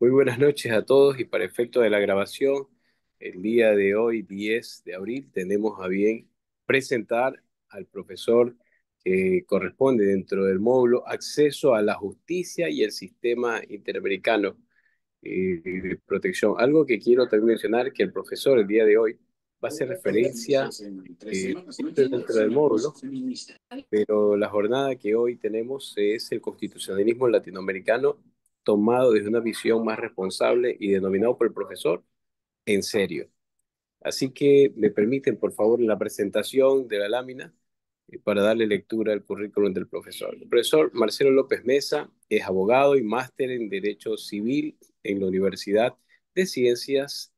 Muy buenas noches a todos y para efecto de la grabación, el día de hoy, 10 de abril, tenemos a bien presentar al profesor que corresponde dentro del módulo Acceso a la Justicia y el Sistema Interamericano de Protección. Algo que quiero también mencionar, que el profesor el día de hoy va a hacer referencia siempre dentro del módulo, pero la jornada que hoy tenemos es el constitucionalismo latinoamericano tomado desde una visión más responsable y denominado por el profesor en serio. Así que me permiten, por favor, la presentación de la lámina para darle lectura al currículum del profesor. El profesor Marcelo López Mesa es abogado y máster en Derecho Civil en la Universidad de Ciencias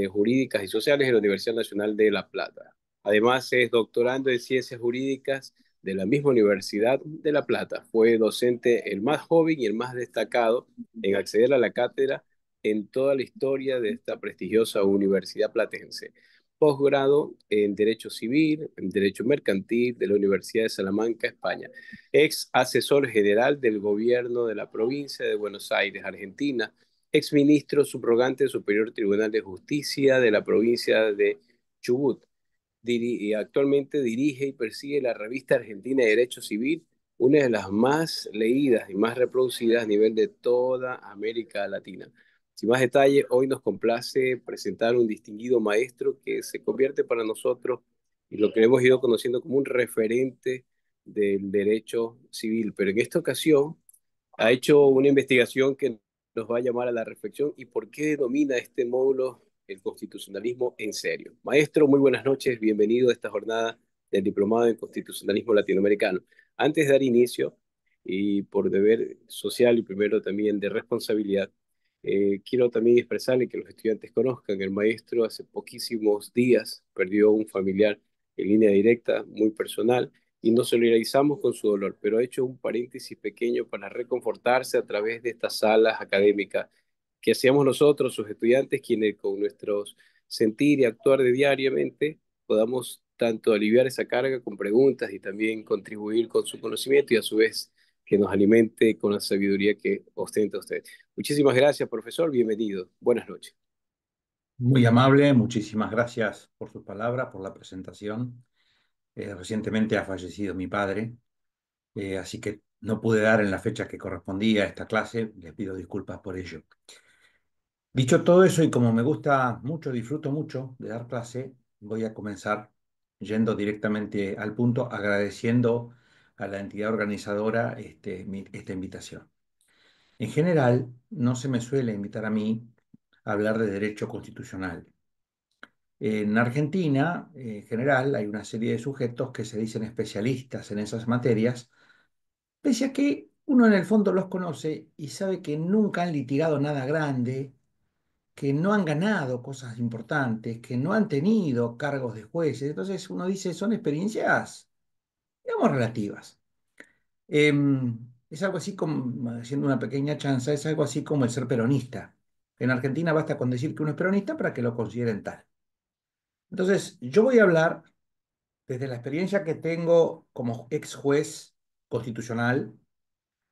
Jurídicas y Sociales de la Universidad Nacional de La Plata. Además, es doctorando en Ciencias Jurídicas de la misma Universidad de La Plata. Fue docente el más joven y el más destacado en acceder a la cátedra en toda la historia de esta prestigiosa universidad platense. Posgrado en Derecho Civil, en Derecho Mercantil de la Universidad de Salamanca, España. Ex asesor general del gobierno de la provincia de Buenos Aires, Argentina. Ex ministro subrogante del Superior Tribunal de Justicia de la provincia de Chubut. Y actualmente dirige y persigue la revista Argentina de Derecho Civil, una de las más leídas y más reproducidas a nivel de toda América Latina. Sin más detalle, hoy nos complace presentar un distinguido maestro que se convierte para nosotros y lo que hemos ido conociendo como un referente del derecho civil. Pero en esta ocasión ha hecho una investigación que nos va a llamar a la reflexión y por qué denomina este módulo el constitucionalismo en serio. Maestro, muy buenas noches, bienvenido a esta jornada del Diplomado en Constitucionalismo Latinoamericano. Antes de dar inicio, y por deber social y primero también de responsabilidad, quiero también expresarle que los estudiantes conozcan, el maestro hace poquísimos días perdió un familiar en línea directa, muy personal, y nos solidarizamos con su dolor, pero ha hecho un paréntesis pequeño para reconfortarse a través de estas salas académicas que hacíamos nosotros, sus estudiantes, quienes con nuestros sentir y actuar de diariamente podamos tanto aliviar esa carga con preguntas y también contribuir con su conocimiento y a su vez que nos alimente con la sabiduría que ostenta usted. Muchísimas gracias, profesor. Bienvenido. Buenas noches. Muy amable, muchísimas gracias por sus palabras, por la presentación. Recientemente ha fallecido mi padre, así que no pude dar en la fecha que correspondía a esta clase. Les pido disculpas por ello. Dicho todo eso, y como me gusta mucho, disfruto mucho de dar clase, voy a comenzar yendo directamente al punto, agradeciendo a la entidad organizadora esta invitación. En general, no se me suele invitar a mí a hablar de derecho constitucional. En Argentina, en general, hay una serie de sujetos que se dicen especialistas en esas materias, pese a que uno en el fondo los conoce y sabe que nunca han litigado nada grande, que no han ganado cosas importantes, que no han tenido cargos de jueces. Entonces uno dice, son experiencias, digamos, relativas. Es algo así como, haciendo una pequeña chanza, es algo así como el ser peronista. En Argentina basta con decir que uno es peronista para que lo consideren tal. Entonces, yo voy a hablar desde la experiencia que tengo como ex juez constitucional,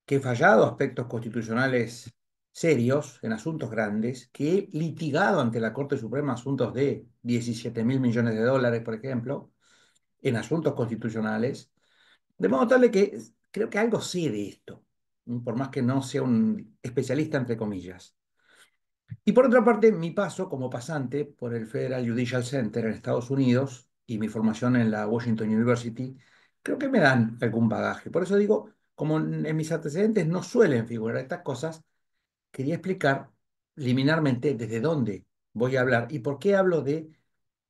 que he fallado aspectos constitucionales serios en asuntos grandes, que he litigado ante la Corte Suprema asuntos de 17.000 millones de dólares, por ejemplo, en asuntos constitucionales, de modo tal de que creo que algo sé de esto, por más que no sea un especialista, entre comillas. Y por otra parte, mi paso como pasante por el Federal Judicial Center en Estados Unidos y mi formación en la Washington University, creo que me dan algún bagaje. Por eso digo, como en mis antecedentes no suelen figurar estas cosas, quería explicar liminarmente desde dónde voy a hablar y por qué hablo de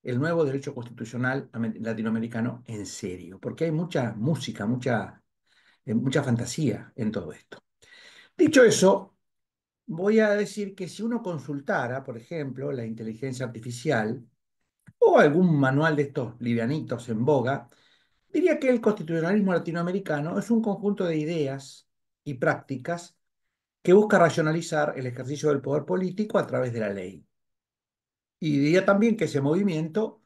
el nuevo derecho constitucional latinoamericano en serio, porque hay mucha música, mucha fantasía en todo esto. Dicho eso, voy a decir que si uno consultara, por ejemplo, la inteligencia artificial o algún manual de estos livianitos en boga, diría que el constitucionalismo latinoamericano es un conjunto de ideas y prácticas que busca racionalizar el ejercicio del poder político a través de la ley. Y diría también que ese movimiento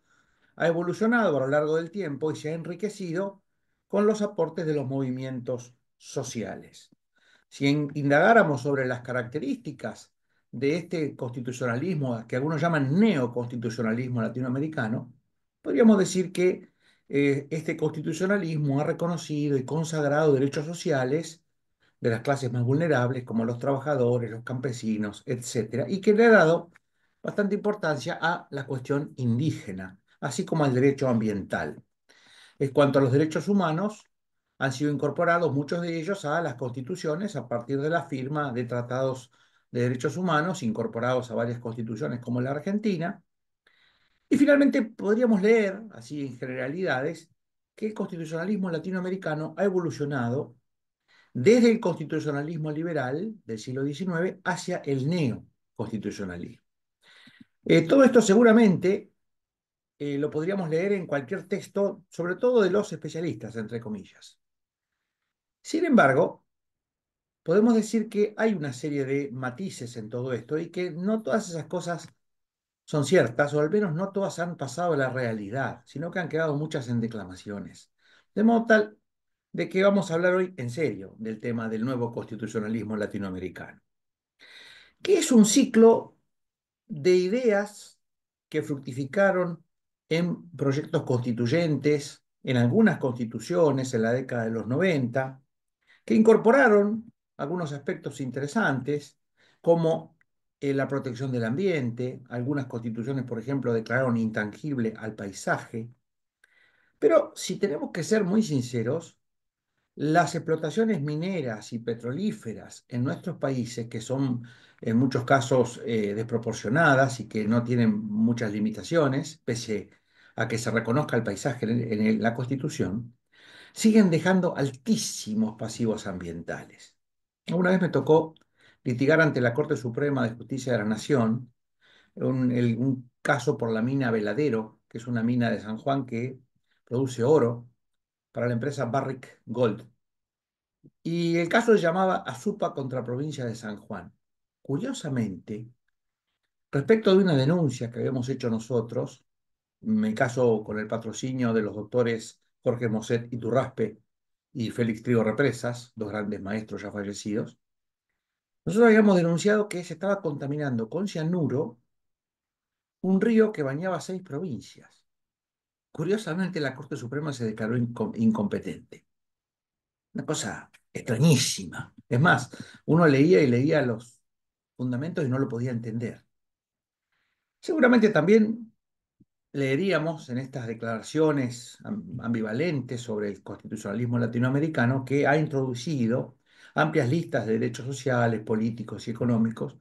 ha evolucionado a lo largo del tiempo y se ha enriquecido con los aportes de los movimientos sociales. Si indagáramos sobre las características de este constitucionalismo, que algunos llaman neoconstitucionalismo latinoamericano, podríamos decir que este constitucionalismo ha reconocido y consagrado derechos sociales de las clases más vulnerables, como los trabajadores, los campesinos, etcétera, y que le ha dado bastante importancia a la cuestión indígena, así como al derecho ambiental. En cuanto a los derechos humanos, han sido incorporados muchos de ellos a las constituciones a partir de la firma de tratados de derechos humanos incorporados a varias constituciones como la Argentina. Y finalmente podríamos leer, así en generalidades, que el constitucionalismo latinoamericano ha evolucionado desde el constitucionalismo liberal del siglo XIX hacia el neoconstitucionalismo. Todo esto seguramente lo podríamos leer en cualquier texto, sobre todo de los especialistas, entre comillas. Sin embargo, podemos decir que hay una serie de matices en todo esto y que no todas esas cosas son ciertas, o al menos no todas han pasado a la realidad, sino que han quedado muchas en declamaciones. De modo tal de que vamos a hablar hoy en serio del tema del nuevo constitucionalismo latinoamericano, que es un ciclo de ideas que fructificaron en proyectos constituyentes, en algunas constituciones en la década de los 90, que incorporaron algunos aspectos interesantes, como la protección del ambiente. Algunas constituciones, por ejemplo, declararon intangible al paisaje. Pero si tenemos que ser muy sinceros, las explotaciones mineras y petrolíferas en nuestros países, que son en muchos casos desproporcionadas y que no tienen muchas limitaciones, pese a que se reconozca el paisaje en la Constitución, siguen dejando altísimos pasivos ambientales. Una vez me tocó litigar ante la Corte Suprema de Justicia de la Nación un caso por la mina Veladero, que es una mina de San Juan que produce oro para la empresa Barrick Gold. Y el caso se llamaba Azupa contra Provincia de San Juan. Curiosamente, respecto de una denuncia que habíamos hecho nosotros, en mi caso con el patrocinio de los doctores Jorge Moset Iturraspe y Félix Trigo Represas, dos grandes maestros ya fallecidos, nosotros habíamos denunciado que se estaba contaminando con cianuro un río que bañaba 6 provincias. Curiosamente, la Corte Suprema se declaró incompetente. Una cosa extrañísima. Es más, uno leía y leía los fundamentos y no lo podía entender. Seguramente también leeríamos en estas declaraciones ambivalentes sobre el constitucionalismo latinoamericano que ha introducido amplias listas de derechos sociales, políticos y económicos,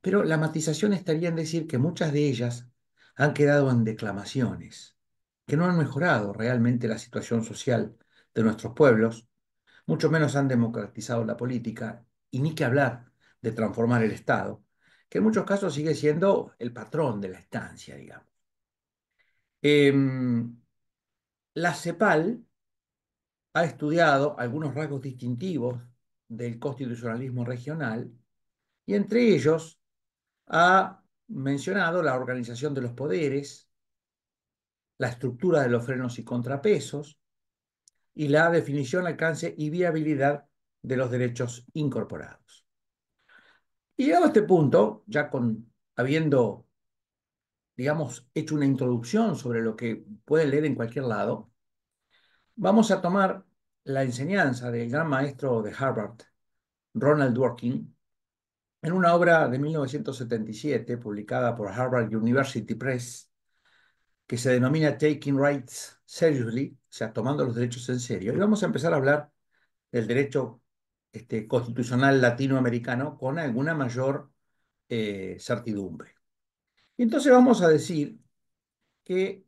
pero la matización estaría en decir que muchas de ellas han quedado en declamaciones, que no han mejorado realmente la situación social de nuestros pueblos, mucho menos han democratizado la política, y ni que hablar de transformar el Estado, que en muchos casos sigue siendo el patrón de la estancia, digamos. Em, la CEPAL ha estudiado algunos rasgos distintivos del constitucionalismo regional y entre ellos ha mencionado la organización de los poderes, la estructura de los frenos y contrapesos y la definición, alcance y viabilidad de los derechos incorporados. Y llegado a este punto, ya habiendo, digamos, hecho una introducción sobre lo que pueden leer en cualquier lado, vamos a tomar la enseñanza del gran maestro de Harvard, Ronald Dworkin, en una obra de 1977 publicada por Harvard University Press, que se denomina Taking Rights Seriously, o sea, tomando los derechos en serio. Y vamos a empezar a hablar del derecho constitucional latinoamericano con alguna mayor certidumbre. Y entonces vamos a decir que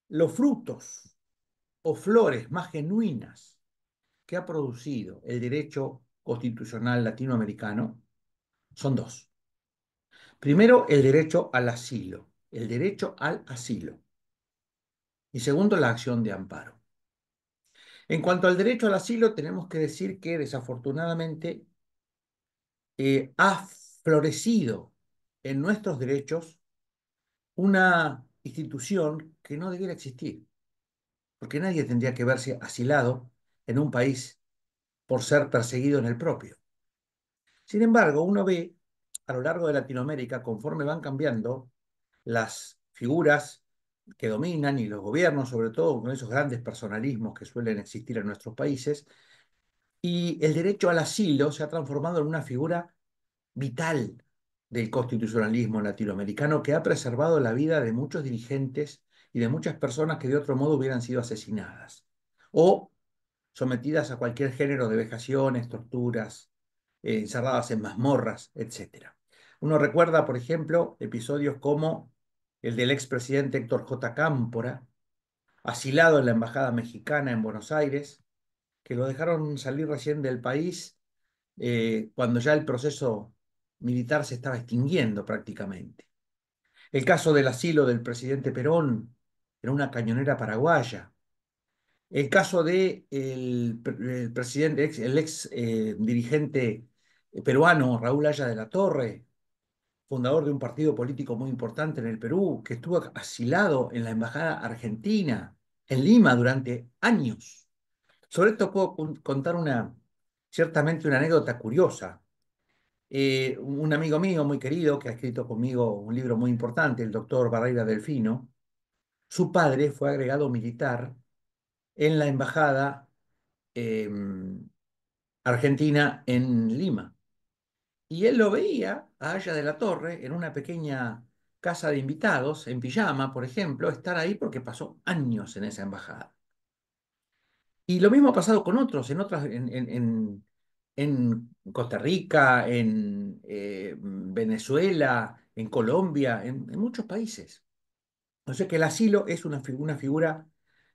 los frutos o flores más genuinas que ha producido el derecho constitucional latinoamericano son dos. Primero, el derecho al asilo, el derecho al asilo. Y segundo, la acción de amparo. En cuanto al derecho al asilo, tenemos que decir que desafortunadamente ha florecido en nuestros derechos una institución que no debiera existir, porque nadie tendría que verse asilado en un país por ser perseguido en el propio. Sin embargo, uno ve a lo largo de Latinoamérica, conforme van cambiando las figuras que dominan y los gobiernos, sobre todo con esos grandes personalismos que suelen existir en nuestros países, y el derecho al asilo se ha transformado en una figura vital del constitucionalismo latinoamericano que ha preservado la vida de muchos dirigentes y de muchas personas que de otro modo hubieran sido asesinadas o sometidas a cualquier género de vejaciones, torturas, encerradas en mazmorras, etcétera. Uno recuerda, por ejemplo, episodios como el del expresidente Héctor J. Cámpora, asilado en la Embajada Mexicana en Buenos Aires, que lo dejaron salir recién del país cuando ya el proceso militar se estaba extinguiendo prácticamente. El caso del asilo del presidente Perón en una cañonera paraguaya. El caso de el presidente, el ex dirigente peruano Raúl Haya de la Torre, fundador de un partido político muy importante en el Perú, que estuvo asilado en la embajada argentina en Lima durante años. Sobre esto puedo contar ciertamente una anécdota curiosa. Un amigo mío muy querido que ha escrito conmigo un libro muy importante, el doctor Barreira Delfino, su padre fue agregado militar en la embajada eh, argentina en Lima. Y él lo veía a Haya de la Torre en una pequeña casa de invitados, en pijama, por ejemplo, estar ahí porque pasó años en esa embajada. Y lo mismo ha pasado con otros, en Costa Rica, en Venezuela, en Colombia, en muchos países. O sea que el asilo es una figura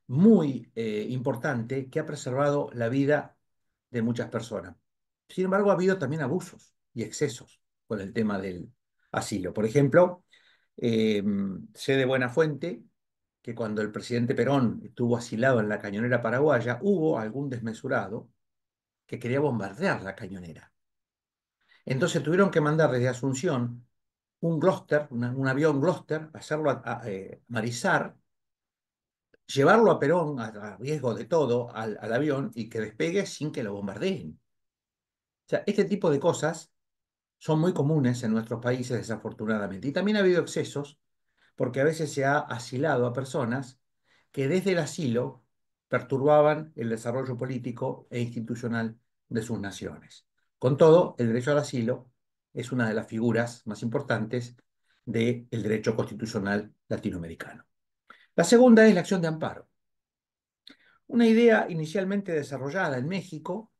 muy importante que ha preservado la vida de muchas personas. Sin embargo, ha habido también abusos y excesos con el tema del asilo. Por ejemplo, eh, sé de buena fuente que cuando el presidente Perón estuvo asilado en la cañonera paraguaya, hubo algún desmesurado que quería bombardear la cañonera. Entonces tuvieron que mandar desde Asunción un Gloster, un avión Gloster, hacerlo marizar, llevarlo a Perón a riesgo de todo al avión y que despegue sin que lo bombardeen. O sea, este tipo de cosas son muy comunes en nuestros países, desafortunadamente. Y también ha habido excesos, porque a veces se ha asilado a personas que desde el asilo perturbaban el desarrollo político e institucional de sus naciones. Con todo, el derecho al asilo es una de las figuras más importantes del derecho constitucional latinoamericano. La segunda es la acción de amparo, una idea inicialmente desarrollada en México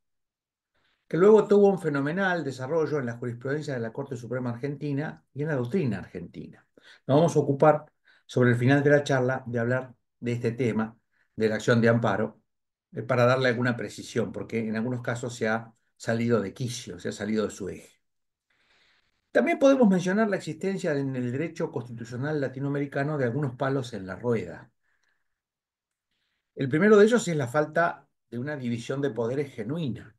que luego tuvo un fenomenal desarrollo en la jurisprudencia de la Corte Suprema Argentina y en la doctrina argentina. Nos vamos a ocupar sobre el final de la charla de hablar de este tema, de la acción de amparo, para darle alguna precisión, porque en algunos casos se ha salido de quicio, se ha salido de su eje. También podemos mencionar la existencia en el derecho constitucional latinoamericano de algunos palos en la rueda. El primero de ellos es la falta de una división de poderes genuina.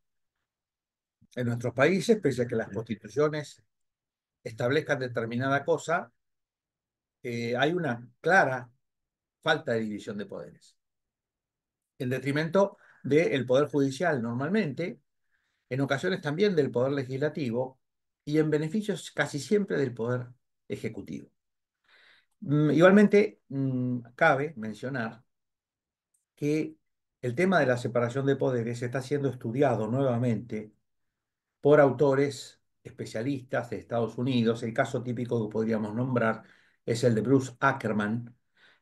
En nuestros países, pese a que las constituciones establezcan determinada cosa, hay una clara falta de división de poderes, en detrimento del Poder Judicial normalmente, en ocasiones también del Poder Legislativo y en beneficios casi siempre del Poder Ejecutivo. Igualmente, cabe mencionar que el tema de la separación de poderes está siendo estudiado nuevamente por autores especialistas de Estados Unidos. El caso típico que podríamos nombrar es el de Bruce Ackerman,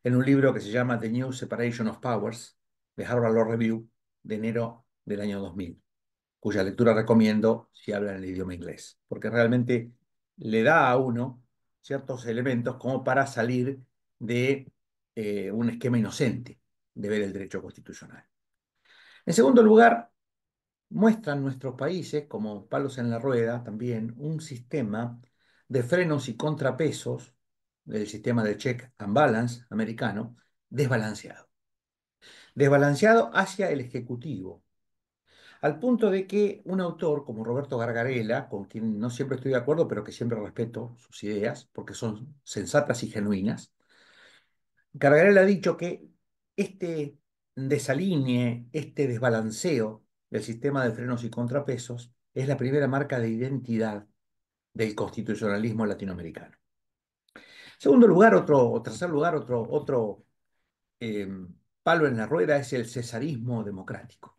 en un libro que se llama The New Separation of Powers, de Harvard Law Review, de enero del año 2000, cuya lectura recomiendo si hablan el idioma inglés, porque realmente le da a uno ciertos elementos como para salir de un esquema inocente de ver el derecho constitucional. En segundo lugar, muestran nuestros países, como palos en la rueda, también un sistema de frenos y contrapesos del sistema de check and balance americano, desbalanceado. Desbalanceado hacia el Ejecutivo, al punto de que un autor como Roberto Gargarella, con quien no siempre estoy de acuerdo, pero que siempre respeto sus ideas, porque son sensatas y genuinas, Gargarella ha dicho que este desalinee, este desbalanceo del sistema de frenos y contrapesos es la primera marca de identidad del constitucionalismo latinoamericano. Segundo lugar, o tercer lugar, otro eh, palo en la rueda es el cesarismo democrático.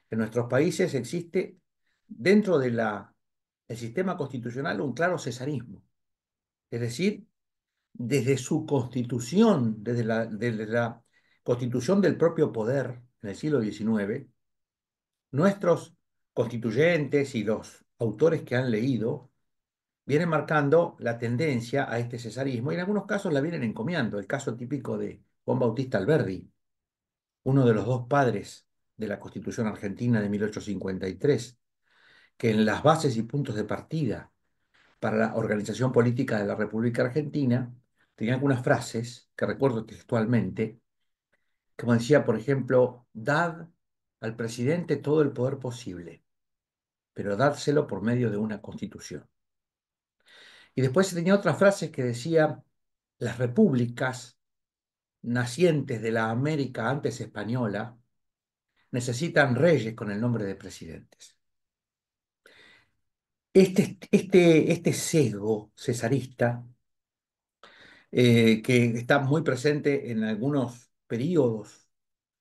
En nuestros países existe dentro de el sistema constitucional un claro cesarismo, es decir, desde su constitución, desde la constitución del propio poder en el siglo XIX, nuestros constituyentes y los autores que han leído vienen marcando la tendencia a este cesarismo y en algunos casos la vienen encomiando. El caso típico de Juan Bautista Alberdi, uno de los dos padres de la Constitución Argentina de 1853, que en las bases y puntos de partida para la organización política de la República Argentina tenía algunas frases que recuerdo textualmente, como decía, por ejemplo, dad al presidente todo el poder posible, pero dádselo por medio de una constitución. Y después tenía otras frases que decía, las repúblicas nacientes de la América antes española necesitan reyes con el nombre de presidentes. Este sesgo cesarista, que está muy presente en algunos periodos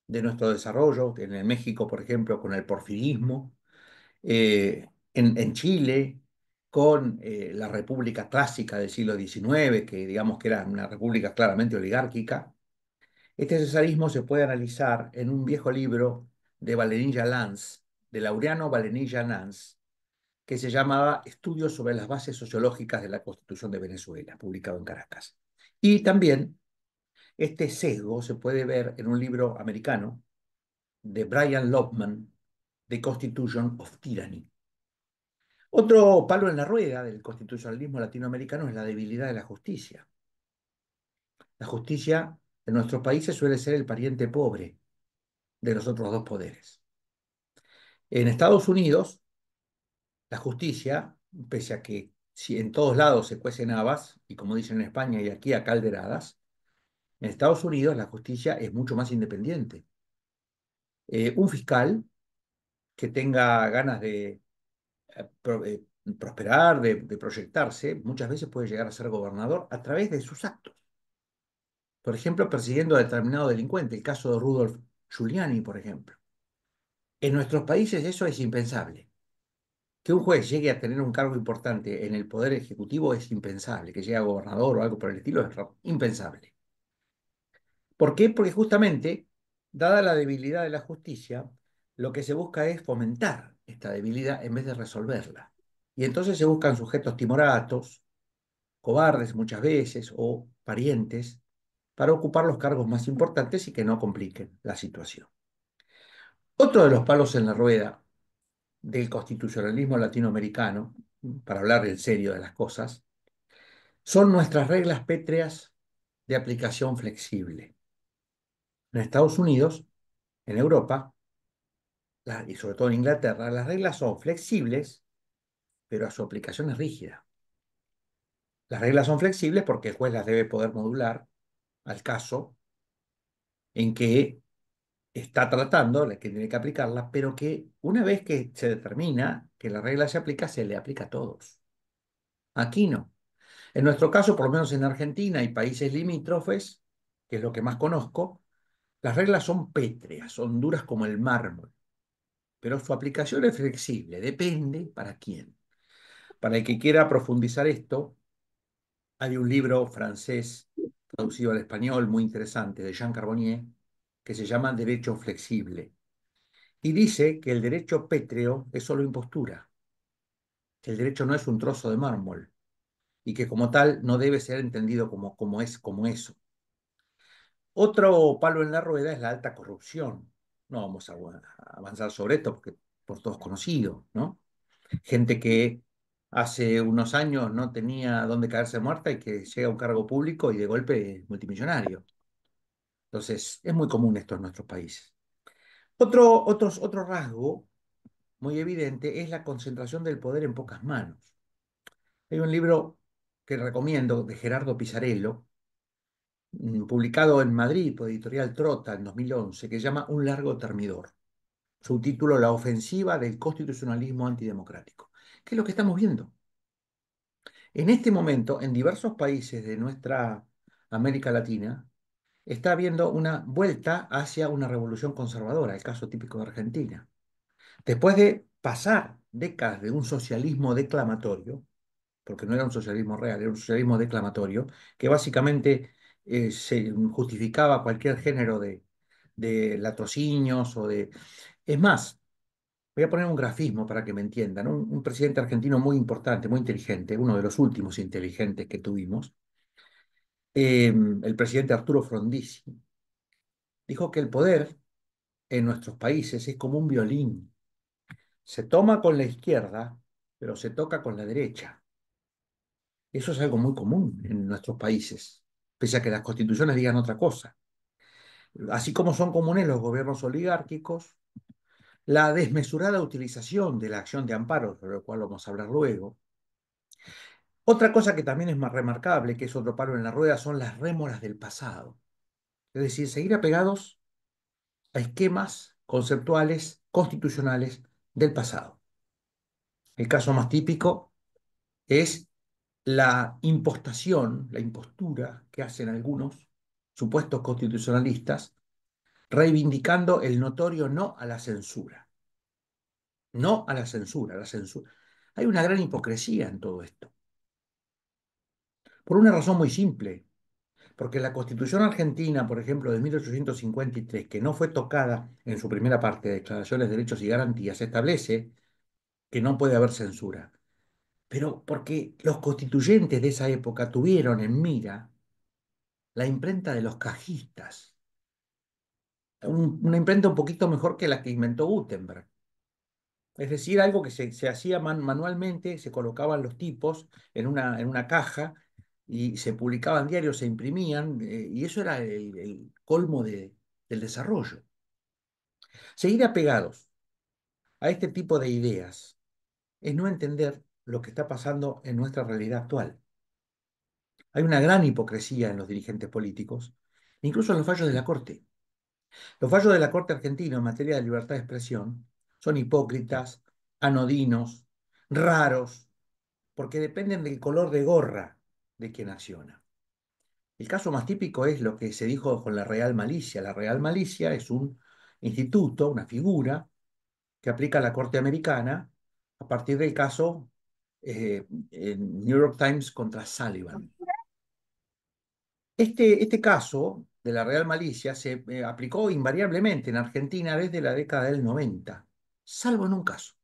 de nuestro desarrollo, en el México, por ejemplo, con el porfirismo, en Chile, con la República Clásica del siglo XIX, que digamos que era una república claramente oligárquica. Este cesarismo se puede analizar en un viejo libro de Valenilla Lanz, de Laureano Valenilla Lanz, que se llamaba Estudios sobre las bases sociológicas de la Constitución de Venezuela, publicado en Caracas. Y también este sesgo se puede ver en un libro americano de Brian Lopman, The Constitution of Tyranny. Otro palo en la rueda del constitucionalismo latinoamericano es la debilidad de la justicia. La justicia en nuestros países suele ser el pariente pobre de los otros dos poderes. En Estados Unidos, la justicia, pese a que si en todos lados se cuecen habas, y como dicen en España y aquí a calderadas, en Estados Unidos la justicia es mucho más independiente. Un fiscal que tenga ganas de prosperar, de proyectarse, muchas veces puede llegar a ser gobernador a través de sus actos. Por ejemplo, persiguiendo a determinado delincuente, el caso de Rudolf Giuliani, por ejemplo. En nuestros países eso es impensable. Que un juez llegue a tener un cargo importante en el poder ejecutivo es impensable, que llegue a gobernador o algo por el estilo es impensable. ¿Por qué? Porque justamente, dada la debilidad de la justicia, lo que se busca es fomentar esta debilidad en vez de resolverla. Y entonces se buscan sujetos timoratos, cobardes muchas veces, o parientes, para ocupar los cargos más importantes y que no compliquen la situación. Otro de los palos en la rueda del constitucionalismo latinoamericano, para hablar en serio de las cosas, son nuestras reglas pétreas de aplicación flexible. En Estados Unidos, en Europa, y sobre todo en Inglaterra, las reglas son flexibles, pero a su aplicación es rígida. Las reglas son flexibles porque el juez las debe poder modular al caso en que está tratando, la que tiene que aplicarla, pero que una vez que se determina que la regla se aplica, se le aplica a todos. Aquí no. En nuestro caso, por lo menos en Argentina y países limítrofes, que es lo que más conozco, las reglas son pétreas, son duras como el mármol, pero su aplicación es flexible, depende para quién. Para el que quiera profundizar esto, hay un libro francés traducido al español muy interesante de Jean Carbonnier que se llama Derecho Flexible y dice que el derecho pétreo es solo impostura, que el derecho no es un trozo de mármol y que como tal no debe ser entendido como eso. Otro palo en la rueda es la alta corrupción. No vamos a avanzar sobre esto porque por todos conocido, ¿no? Gente que hace unos años no tenía dónde caerse muerta y que llega a un cargo público y de golpe es multimillonario. Entonces, es muy común esto en nuestros países. Otro rasgo muy evidente es la concentración del poder en pocas manos. Hay un libro que recomiendo de Gerardo Pisarello, publicado en Madrid por Editorial Trota en 2011, que se llama Un largo termidor. Subtítulo La ofensiva del constitucionalismo antidemocrático. ¿Qué es lo que estamos viendo? En este momento, en diversos países de nuestra América Latina, está habiendo una vuelta hacia una revolución conservadora, el caso típico de Argentina. Después de pasar décadas de un socialismo declamatorio, porque no era un socialismo real, era un socialismo declamatorio, que básicamente se justificaba cualquier género de latrocinios o de... Es más, voy a poner un grafismo para que me entiendan. Un presidente argentino muy importante, muy inteligente, uno de los últimos inteligentes que tuvimos, el presidente Arturo Frondizi, dijo que el poder en nuestros países es como un violín. Se toma con la izquierda, pero se toca con la derecha. Eso es algo muy común en nuestros países, pese a que las constituciones digan otra cosa. Así como son comunes los gobiernos oligárquicos, la desmesurada utilización de la acción de amparo, sobre lo cual vamos a hablar luego. Otra cosa que también es más remarcable, que es otro palo en la rueda, son las rémoras del pasado. Es decir, seguir apegados a esquemas conceptuales, constitucionales del pasado. El caso más típico es la impostación, la impostura que hacen algunos supuestos constitucionalistas, reivindicando el notorio no a la censura. No a la censura, a la censura. Hay una gran hipocresía en todo esto, por una razón muy simple, porque la Constitución argentina, por ejemplo, de 1853, que no fue tocada en su primera parte de Declaraciones de Derechos y Garantías, establece que no puede haber censura. Pero porque los constituyentes de esa época tuvieron en mira la imprenta de los cajistas, una imprenta un poquito mejor que la que inventó Gutenberg. Es decir, algo que se hacía manualmente, se colocaban los tipos en una caja y se publicaban diarios, se imprimían, y eso era el colmo del desarrollo. Seguir apegados a este tipo de ideas es no entender lo que está pasando en nuestra realidad actual. Hay una gran hipocresía en los dirigentes políticos, incluso en los fallos de la Corte. Los fallos de la Corte Argentina en materia de libertad de expresión son hipócritas, anodinos, raros, porque dependen del color de gorra de quien acciona. El caso más típico es lo que se dijo con la Real Malicia. La Real Malicia es un instituto, una figura que aplica la Corte Americana a partir del caso en New York Times contra Sullivan. Este caso de la Real Malicia se aplicó invariablemente en Argentina desde la década del 90, salvo en un caso.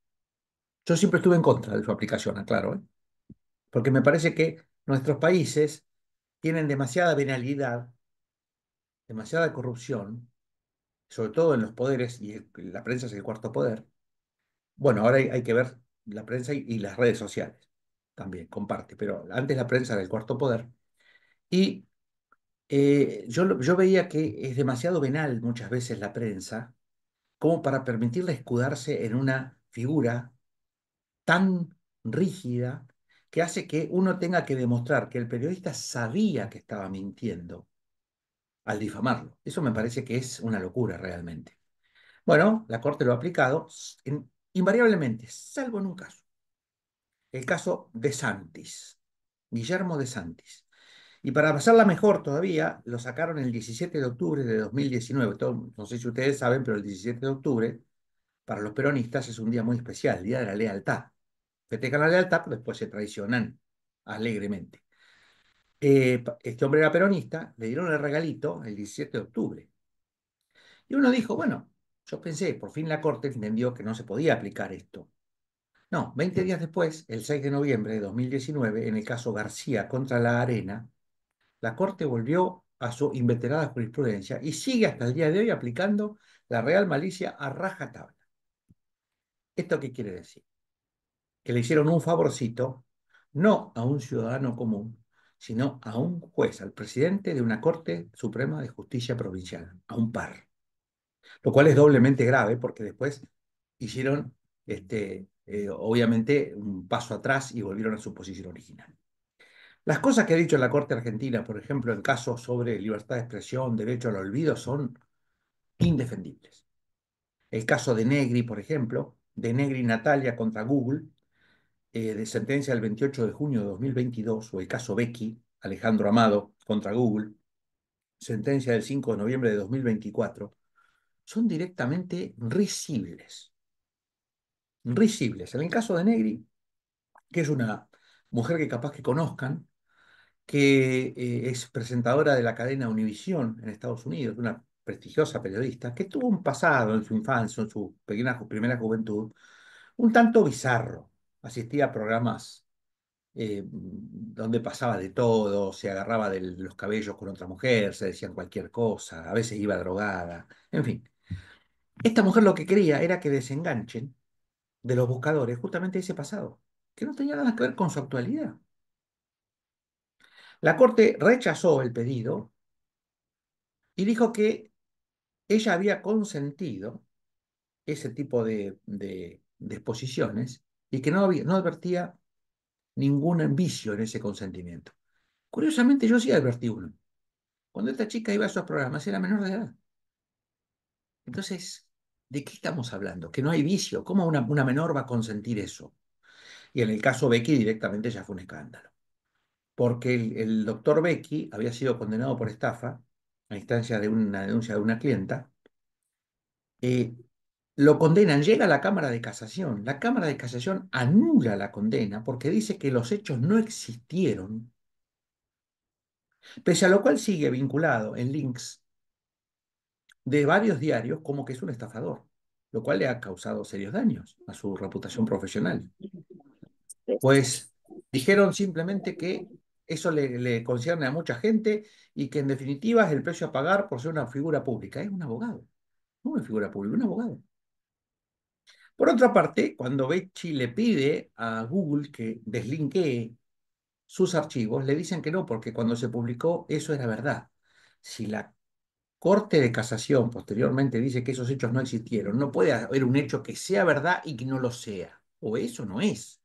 Yo siempre estuve en contra de su aplicación, aclaro, ¿eh? Porque me parece que nuestros países tienen demasiada venalidad, demasiada corrupción, sobre todo en los poderes, y la prensa es el cuarto poder. Bueno, ahora hay que ver la prensa y las redes sociales también, comparte, pero antes la prensa era el cuarto poder. Y yo veía que es demasiado venal muchas veces la prensa como para permitirle escudarse en una figura tan rígida que hace que uno tenga que demostrar que el periodista sabía que estaba mintiendo al difamarlo. Eso me parece que es una locura realmente. Bueno, la Corte lo ha aplicado invariablemente, salvo en un caso, el caso de Santis, Guillermo de Santis. Y para pasarla mejor todavía, lo sacaron el 17 de octubre de 2019. No sé si ustedes saben, pero el 17 de octubre, para los peronistas, es un día muy especial, el Día de la Lealtad. Festejan la lealtad, pero después se traicionan alegremente. Este hombre era peronista, le dieron el regalito el 17 de octubre. Y uno dijo, bueno, yo pensé, por fin la Corte entendió que no se podía aplicar esto. No, 20 días después, el 6 de noviembre de 2019, en el caso García contra la Arena, la Corte volvió a su inveterada jurisprudencia y sigue hasta el día de hoy aplicando la Real Malicia a rajatabla. ¿Esto qué quiere decir? Que le hicieron un favorcito no a un ciudadano común, sino a un juez, al presidente de una Corte Suprema de Justicia Provincial, a un par. Lo cual es doblemente grave porque después hicieron, obviamente, un paso atrás y volvieron a su posición original. Las cosas que ha dicho la Corte Argentina, por ejemplo, en casos sobre libertad de expresión, derecho al olvido, son indefendibles. El caso de Negri, por ejemplo, de Negri Natalia contra Google, de sentencia del 28 de junio de 2022, o el caso Becky, Alejandro Amado contra Google, sentencia del 5 de noviembre de 2024, son directamente risibles. Risibles. En el caso de Negri, que es una mujer que capaz que conozcan, que es presentadora de la cadena Univisión en Estados Unidos, una prestigiosa periodista, que tuvo un pasado en su infancia, en su primera juventud, un tanto bizarro. Asistía a programas donde pasaba de todo, se agarraba de los cabellos con otra mujer, se decían cualquier cosa, a veces iba drogada, en fin. Esta mujer lo que quería era que desenganchen de los buscadores justamente ese pasado, que no tenía nada que ver con su actualidad. La Corte rechazó el pedido y dijo que ella había consentido ese tipo de exposiciones y que no advertía ningún vicio en ese consentimiento. Curiosamente, yo sí advertí uno. Cuando esta chica iba a esos programas era menor de edad. Entonces, ¿de qué estamos hablando? Que no hay vicio. ¿Cómo una menor va a consentir eso? Y en el caso Becky directamente ya fue un escándalo. Porque el doctor Becky había sido condenado por estafa a instancia de una denuncia de una clienta. eh, lo condenan, llega a la Cámara de Casación. La Cámara de Casación anula la condena porque dice que los hechos no existieron, pese a lo cual sigue vinculado en links de varios diarios como que es un estafador, lo cual le ha causado serios daños a su reputación profesional. Pues dijeron simplemente que eso le concierne a mucha gente y que en definitiva es el precio a pagar por ser una figura pública. Es un abogado, no una figura pública, un abogado. Por otra parte, cuando Becci le pide a Google que deslinkee sus archivos, le dicen que no, porque cuando se publicó eso era verdad. Si la Corte de Casación posteriormente dice que esos hechos no existieron, no puede haber un hecho que sea verdad y que no lo sea. O eso no es.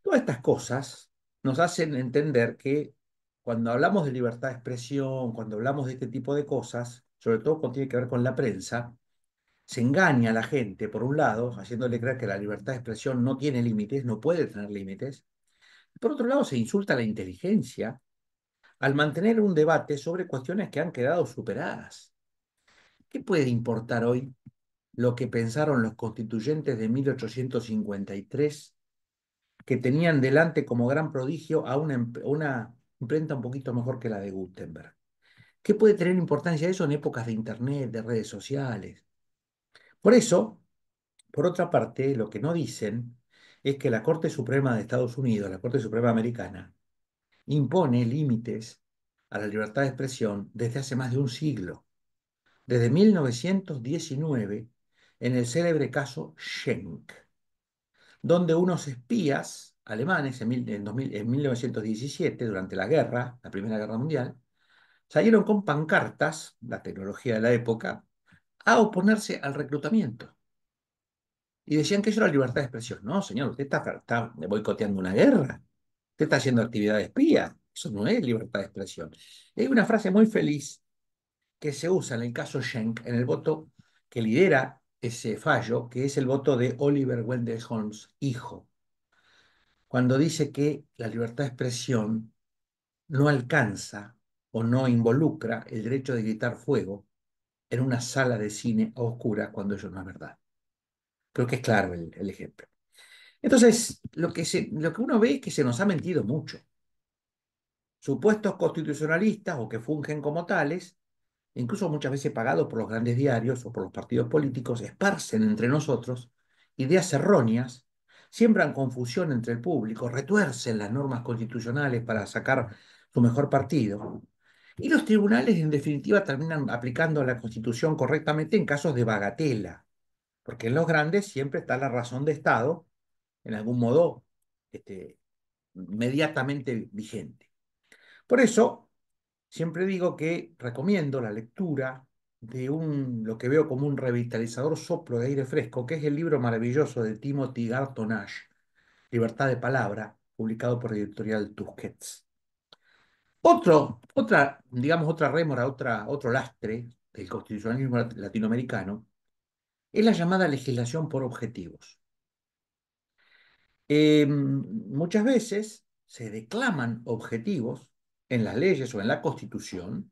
Todas estas cosas nos hacen entender que cuando hablamos de libertad de expresión, cuando hablamos de este tipo de cosas, sobre todo cuando tiene que ver con la prensa, se engaña a la gente, por un lado, haciéndole creer que la libertad de expresión no tiene límites, no puede tener límites. Por otro lado, se insulta la inteligencia al mantener un debate sobre cuestiones que han quedado superadas. ¿Qué puede importar hoy lo que pensaron los constituyentes de 1853, que tenían delante como gran prodigio a una imprenta un poquito mejor que la de Gutenberg? ¿Qué puede tener importancia eso en épocas de Internet, de redes sociales? Por eso, por otra parte, lo que no dicen es que la Corte Suprema de Estados Unidos, la Corte Suprema Americana, impone límites a la libertad de expresión desde hace más de un siglo, desde 1919, en el célebre caso Schenck, donde unos espías alemanes en 1917, durante la guerra, la Primera Guerra Mundial, salieron con pancartas, la tecnología de la época, a oponerse al reclutamiento. Y decían que eso era libertad de expresión. No, señor, usted está boicoteando una guerra. Usted está haciendo actividad de espía. Eso no es libertad de expresión. Y hay una frase muy feliz que se usa en el caso Schenck, en el voto que lidera ese fallo, que es el voto de Oliver Wendell Holmes, hijo, cuando dice que la libertad de expresión no alcanza o no involucra el derecho de gritar fuego en una sala de cine a oscuras cuando eso no es verdad. Creo que es claro el ejemplo. Entonces, lo que uno ve es que se nos ha mentido mucho. Supuestos constitucionalistas o que fungen como tales, incluso muchas veces pagados por los grandes diarios o por los partidos políticos, esparcen entre nosotros ideas erróneas, siembran confusión entre el público, retuercen las normas constitucionales para sacar su mejor partido. Y los tribunales, en definitiva, terminan aplicando la Constitución correctamente en casos de bagatela, porque en los grandes siempre está la razón de Estado, en algún modo, este, inmediatamente vigente. Por eso, siempre digo que recomiendo la lectura de lo que veo como un revitalizador soplo de aire fresco, que es el libro maravilloso de Timothy Garton Ash, Libertad de Palabra, publicado por Editorial Tusquets. Otra rémora, otro lastre del constitucionalismo latinoamericano es la llamada legislación por objetivos. Muchas veces se declaman objetivos en las leyes o en la Constitución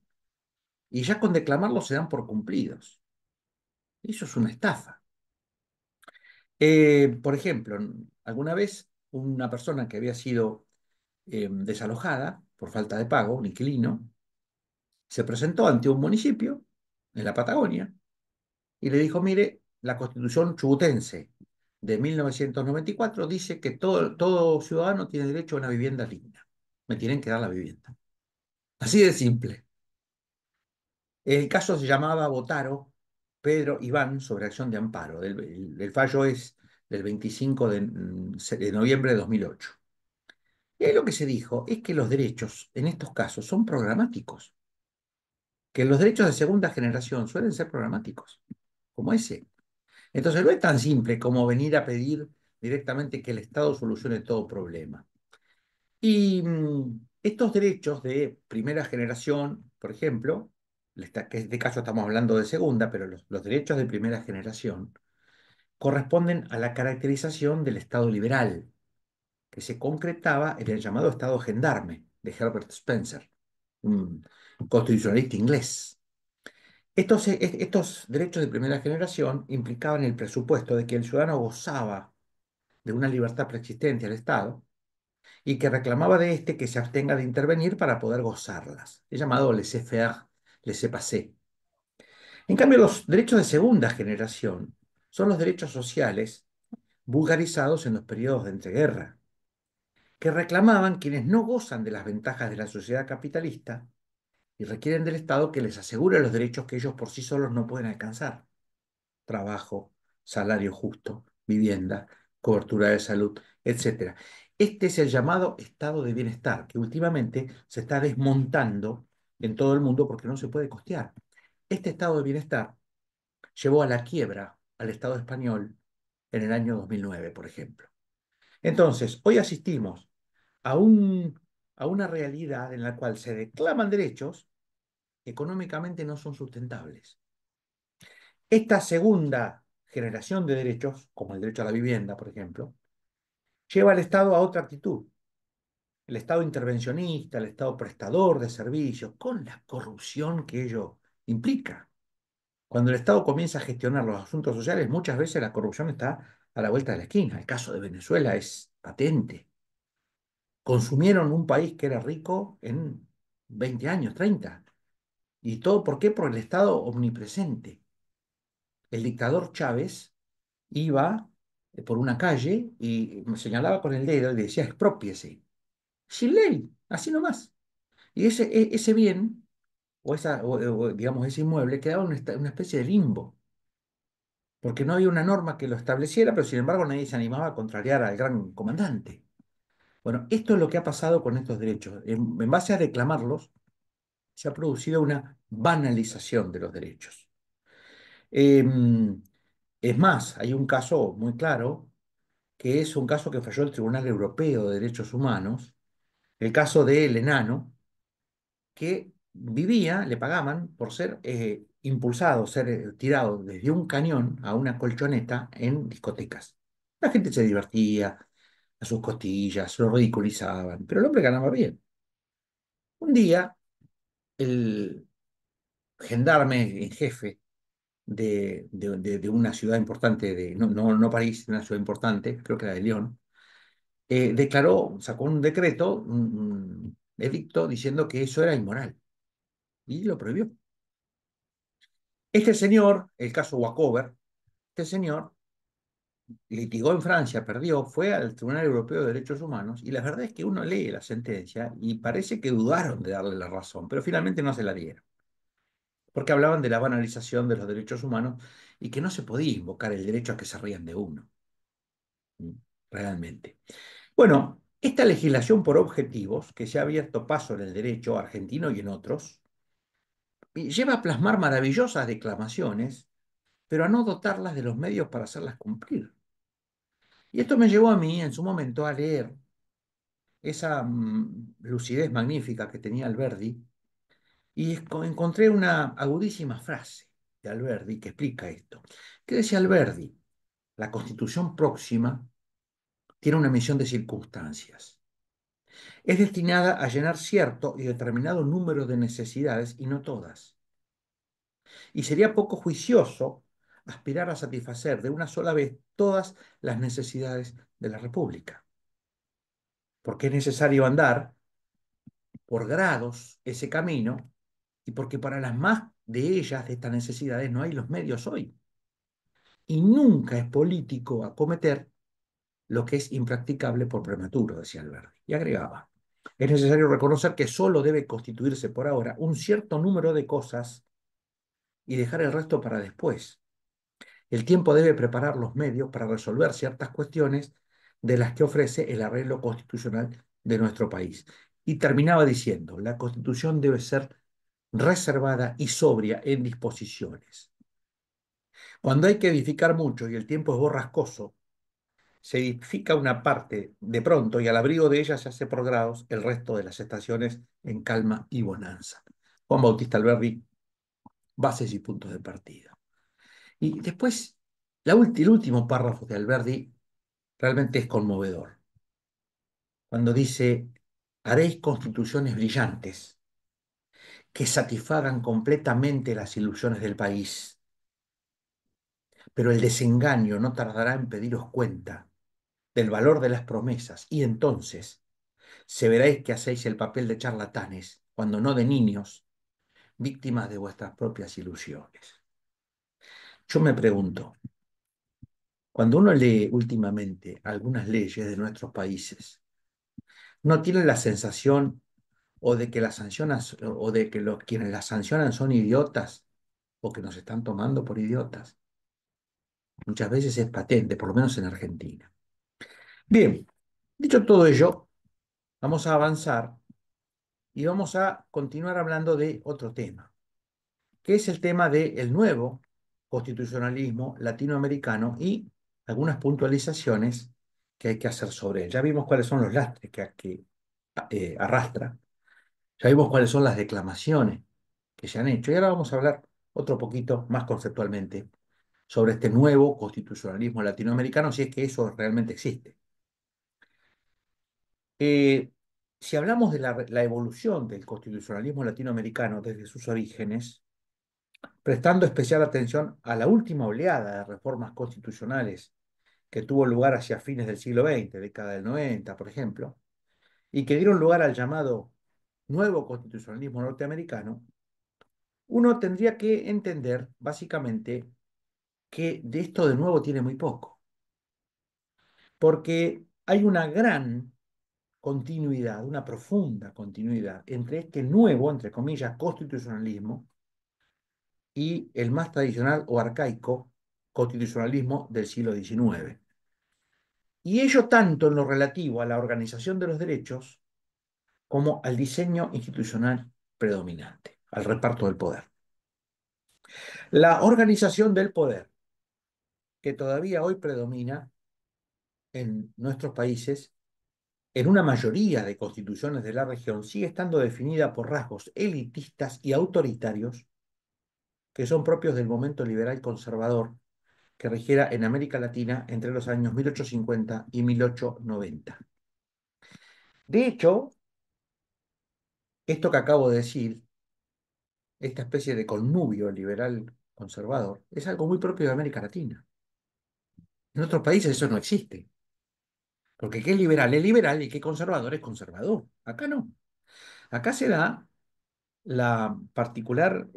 y ya con declamarlos se dan por cumplidos. Eso es una estafa. Por ejemplo, alguna vez una persona que había sido desalojada por falta de pago, un inquilino, se presentó ante un municipio en la Patagonia y le dijo, mire, la Constitución chubutense de 1994 dice que todo ciudadano tiene derecho a una vivienda digna. Me tienen que dar la vivienda. Así de simple. El caso se llamaba Botaro, Pedro Iván, sobre acción de amparo. El fallo es del 25 de noviembre de 2008. Y ahí lo que se dijo es que los derechos en estos casos son programáticos, que los derechos de segunda generación suelen ser programáticos, como ese. Entonces no es tan simple como venir a pedir directamente que el Estado solucione todo problema. Y estos derechos de primera generación, por ejemplo, que en este caso estamos hablando de segunda, pero los derechos de primera generación corresponden a la caracterización del Estado liberal, que se concretaba en el llamado Estado gendarme de Herbert Spencer, un constitucionalista inglés. Estos derechos de primera generación implicaban el presupuesto de que el ciudadano gozaba de una libertad preexistente al Estado y que reclamaba de éste que se abstenga de intervenir para poder gozarlas. Es llamado laissez-faire, laissez-passer. En cambio, los derechos de segunda generación son los derechos sociales vulgarizados en los periodos de entreguerra, que reclamaban quienes no gozan de las ventajas de la sociedad capitalista y requieren del Estado que les asegure los derechos que ellos por sí solos no pueden alcanzar: trabajo, salario justo, vivienda, cobertura de salud, etcétera. Este es el llamado estado de bienestar, que últimamente se está desmontando en todo el mundo porque no se puede costear. Este estado de bienestar llevó a la quiebra al Estado español en el año 2009, por ejemplo. Entonces, hoy asistimos a, un, a una realidad en la cual se declaman derechos, económicamente no son sustentables. Esta segunda generación de derechos, como el derecho a la vivienda, por ejemplo, lleva al Estado a otra actitud. El Estado intervencionista, el Estado prestador de servicios, con la corrupción que ello implica. Cuando el Estado comienza a gestionar los asuntos sociales, muchas veces la corrupción está a la vuelta de la esquina. El caso de Venezuela es patente. Consumieron un país que era rico en 20 años, 30. ¿Y todo por qué? Por el Estado omnipresente. El dictador Chávez iba por una calle y me señalaba con el dedo y le decía, expropiese. Sin ley, así nomás. Y ese bien, digamos, ese inmueble, quedaba en una especie de limbo, porque no había una norma que lo estableciera, pero sin embargo nadie se animaba a contrariar al gran comandante. Bueno, esto es lo que ha pasado con estos derechos. En base a reclamarlos, se ha producido una banalización de los derechos. Em, es más, hay un caso muy claro que es un caso que falló el Tribunal Europeo de Derechos Humanos, el caso del enano, que vivía, le pagaban por ser impulsado, ser tirado desde un cañón a una colchoneta en discotecas. La gente se divertía a sus costillas, lo ridiculizaban, pero el hombre ganaba bien. Un día, el gendarme en jefe de una ciudad importante, no París, de una ciudad importante, creo que era de Lyon, sacó un decreto, un edicto diciendo que eso era inmoral y lo prohibió. Este señor, el caso Walkover, este señor litigó en Francia, perdió, fue al Tribunal Europeo de Derechos Humanos y la verdad es que uno lee la sentencia y parece que dudaron de darle la razón, pero finalmente no se la dieron, porque hablaban de la banalización de los derechos humanos y que no se podía invocar el derecho a que se rían de uno, realmente. Bueno, esta legislación por objetivos, que se ha abierto paso en el derecho argentino y en otros, y lleva a plasmar maravillosas declamaciones, pero a no dotarlas de los medios para hacerlas cumplir. Y esto me llevó a mí, en su momento, a leer esa lucidez magnífica que tenía Alberdi, y encontré una agudísima frase de Alberdi que explica esto. ¿Qué decía Alberdi? La Constitución próxima tiene una emisión de circunstancias. Es destinada a llenar cierto y determinado número de necesidades y no todas. Y sería poco juicioso aspirar a satisfacer de una sola vez todas las necesidades de la República, porque es necesario andar por grados ese camino y porque para las más de ellas, de estas necesidades, no hay los medios hoy. Y nunca es político acometer lo que es impracticable por prematuro, decía Alberti. Y agregaba, es necesario reconocer que solo debe constituirse por ahora un cierto número de cosas y dejar el resto para después. El tiempo debe preparar los medios para resolver ciertas cuestiones de las que ofrece el arreglo constitucional de nuestro país. Y terminaba diciendo, la Constitución debe ser reservada y sobria en disposiciones. Cuando hay que edificar mucho y el tiempo es borrascoso, se edifica una parte de pronto y al abrigo de ella se hace por grados el resto de las estaciones en calma y bonanza. Juan Bautista Alberdi, bases y puntos de partida. Y después, el último párrafo de Alberdi realmente es conmovedor. Cuando dice, haréis constituciones brillantes que satisfagan completamente las ilusiones del país, pero el desengaño no tardará en pediros cuenta del valor de las promesas y entonces se veréis que hacéis el papel de charlatanes, cuando no de niños, víctimas de vuestras propias ilusiones. Yo me pregunto, cuando uno lee últimamente algunas leyes de nuestros países, ¿no tiene la sensación o de que las sancionas o de que quienes las sancionan son idiotas o que nos están tomando por idiotas? Muchas veces es patente, por lo menos en Argentina. Bien, dicho todo ello, vamos a avanzar y vamos a continuar hablando de otro tema, que es el tema del nuevo constitucionalismo latinoamericano y algunas puntualizaciones que hay que hacer sobre él. Ya vimos cuáles son los lastres que arrastra, ya vimos cuáles son las declamaciones que se han hecho y ahora vamos a hablar otro poquito más conceptualmente sobre este nuevo constitucionalismo latinoamericano, si es que eso realmente existe. Eh, si hablamos de la evolución del constitucionalismo latinoamericano desde sus orígenes, prestando especial atención a la última oleada de reformas constitucionales que tuvo lugar hacia fines del siglo XX, década del 90, por ejemplo, y que dieron lugar al llamado nuevo constitucionalismo norteamericano, uno tendría que entender básicamente que de esto de nuevo tiene muy poco, porque hay una gran continuidad, una profunda continuidad entre este nuevo, entre comillas, constitucionalismo y el más tradicional o arcaico constitucionalismo del siglo XIX. Y ello tanto en lo relativo a la organización de los derechos como al diseño institucional predominante, al reparto del poder. La organización del poder, que todavía hoy predomina en nuestros países, en una mayoría de constituciones de la región, sigue estando definida por rasgos elitistas y autoritarios que son propios del momento liberal conservador que regiera en América Latina entre los años 1850 y 1890. De hecho, esto que acabo de decir, esta especie de connubio liberal conservador, es algo muy propio de América Latina. En otros países eso no existe, porque ¿qué es liberal? Es liberal y ¿qué conservador? Es conservador. Acá no. Acá se da la particular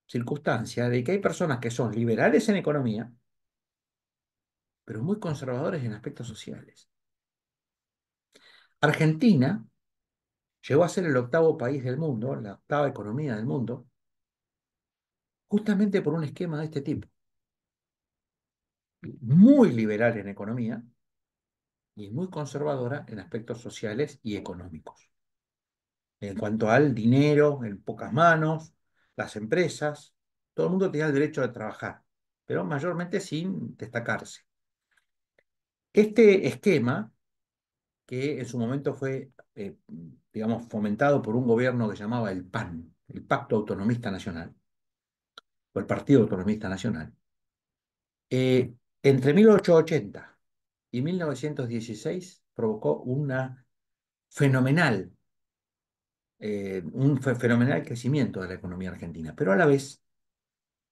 circunstancia de que hay personas que son liberales en economía, pero muy conservadores en aspectos sociales. Argentina llegó a ser el octavo país del mundo, la octava economía del mundo, justamente por un esquema de este tipo, muy liberal en economía y muy conservadora en aspectos sociales y económicos. En cuanto al dinero, en pocas manos, las empresas, todo el mundo tenía el derecho de trabajar, pero mayormente sin destacarse. Este esquema, que en su momento fue, digamos, fomentado por un gobierno que se llamaba el PAN, el Pacto Autonomista Nacional, o el Partido Autonomista Nacional, entre 1880 y 1916 provocó fenomenal, fenomenal crecimiento de la economía argentina, pero a la vez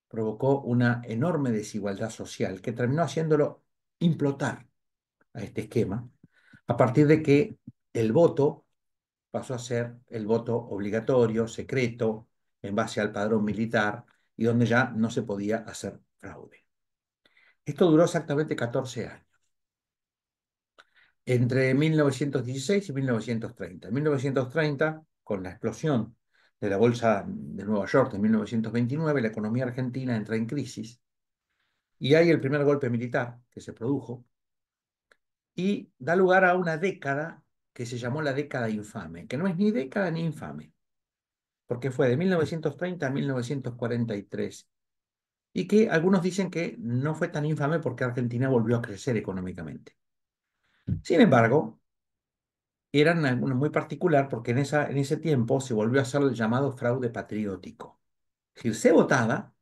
provocó una enorme desigualdad social que terminó haciéndolo implotar a este esquema, a partir de que el voto pasó a ser el voto obligatorio, secreto, en base al padrón militar, y donde ya no se podía hacer fraude. Esto duró exactamente 14 años, entre 1916 y 1930. En 1930, con la explosión de la Bolsa de Nueva York en 1929, la economía argentina entra en crisis y hay el primer golpe militar que se produjo y da lugar a una década que se llamó la década infame, que no es ni década ni infame, porque fue de 1930 a 1943, y que algunos dicen que no fue tan infame porque Argentina volvió a crecer económicamente. Sin embargo, era una muy particular porque en ese tiempo se volvió a hacer el llamado fraude patriótico. Es decir, se votaba,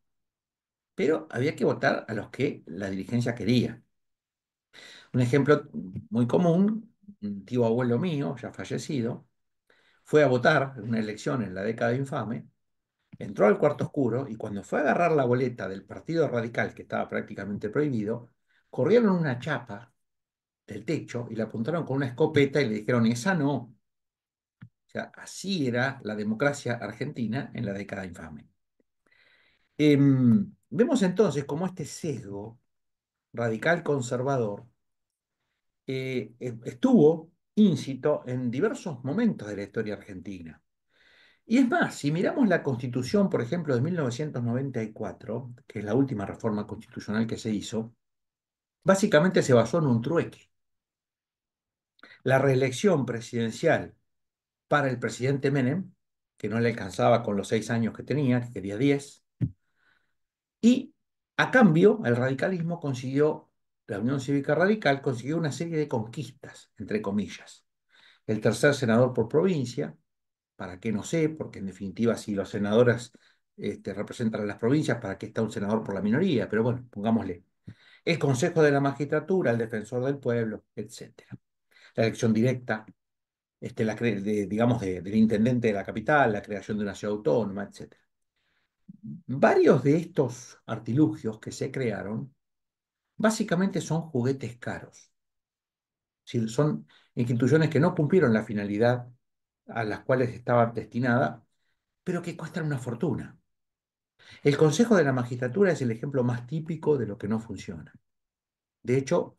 pero había que votar a los que la dirigencia quería. Un ejemplo muy común, un tío abuelo mío, ya fallecido, fue a votar en una elección en la década infame, entró al cuarto oscuro y cuando fue a agarrar la boleta del Partido Radical, que estaba prácticamente prohibido, corrieron una chapa del techo y le apuntaron con una escopeta y le dijeron, esa no. O sea, así era la democracia argentina en la década infame. Vemos entonces cómo este sesgo radical conservador estuvo íncito en diversos momentos de la historia argentina. Y es más, si miramos la Constitución, por ejemplo, de 1994, que es la última reforma constitucional que se hizo, básicamente se basó en un trueque. La reelección presidencial para el presidente Menem, que no le alcanzaba con los 6 años que tenía, que quería 10, y a cambio el radicalismo consiguió, la Unión Cívica Radical consiguió una serie de conquistas, entre comillas. El tercer senador por provincia, ¿para qué no sé? Porque en definitiva si los senadores representan a las provincias, ¿para qué está un senador por la minoría? Pero bueno, pongámosle. El Consejo de la Magistratura, el Defensor del Pueblo, etcétera. La elección directa, digamos, del intendente de la capital, la creación de una ciudad autónoma, etcétera. Varios de estos artilugios que se crearon básicamente son juguetes caros. Si son instituciones que no cumplieron la finalidad a las cuales estaban destinadas, pero que cuestan una fortuna. El Consejo de la Magistratura es el ejemplo más típico de lo que no funciona. De hecho,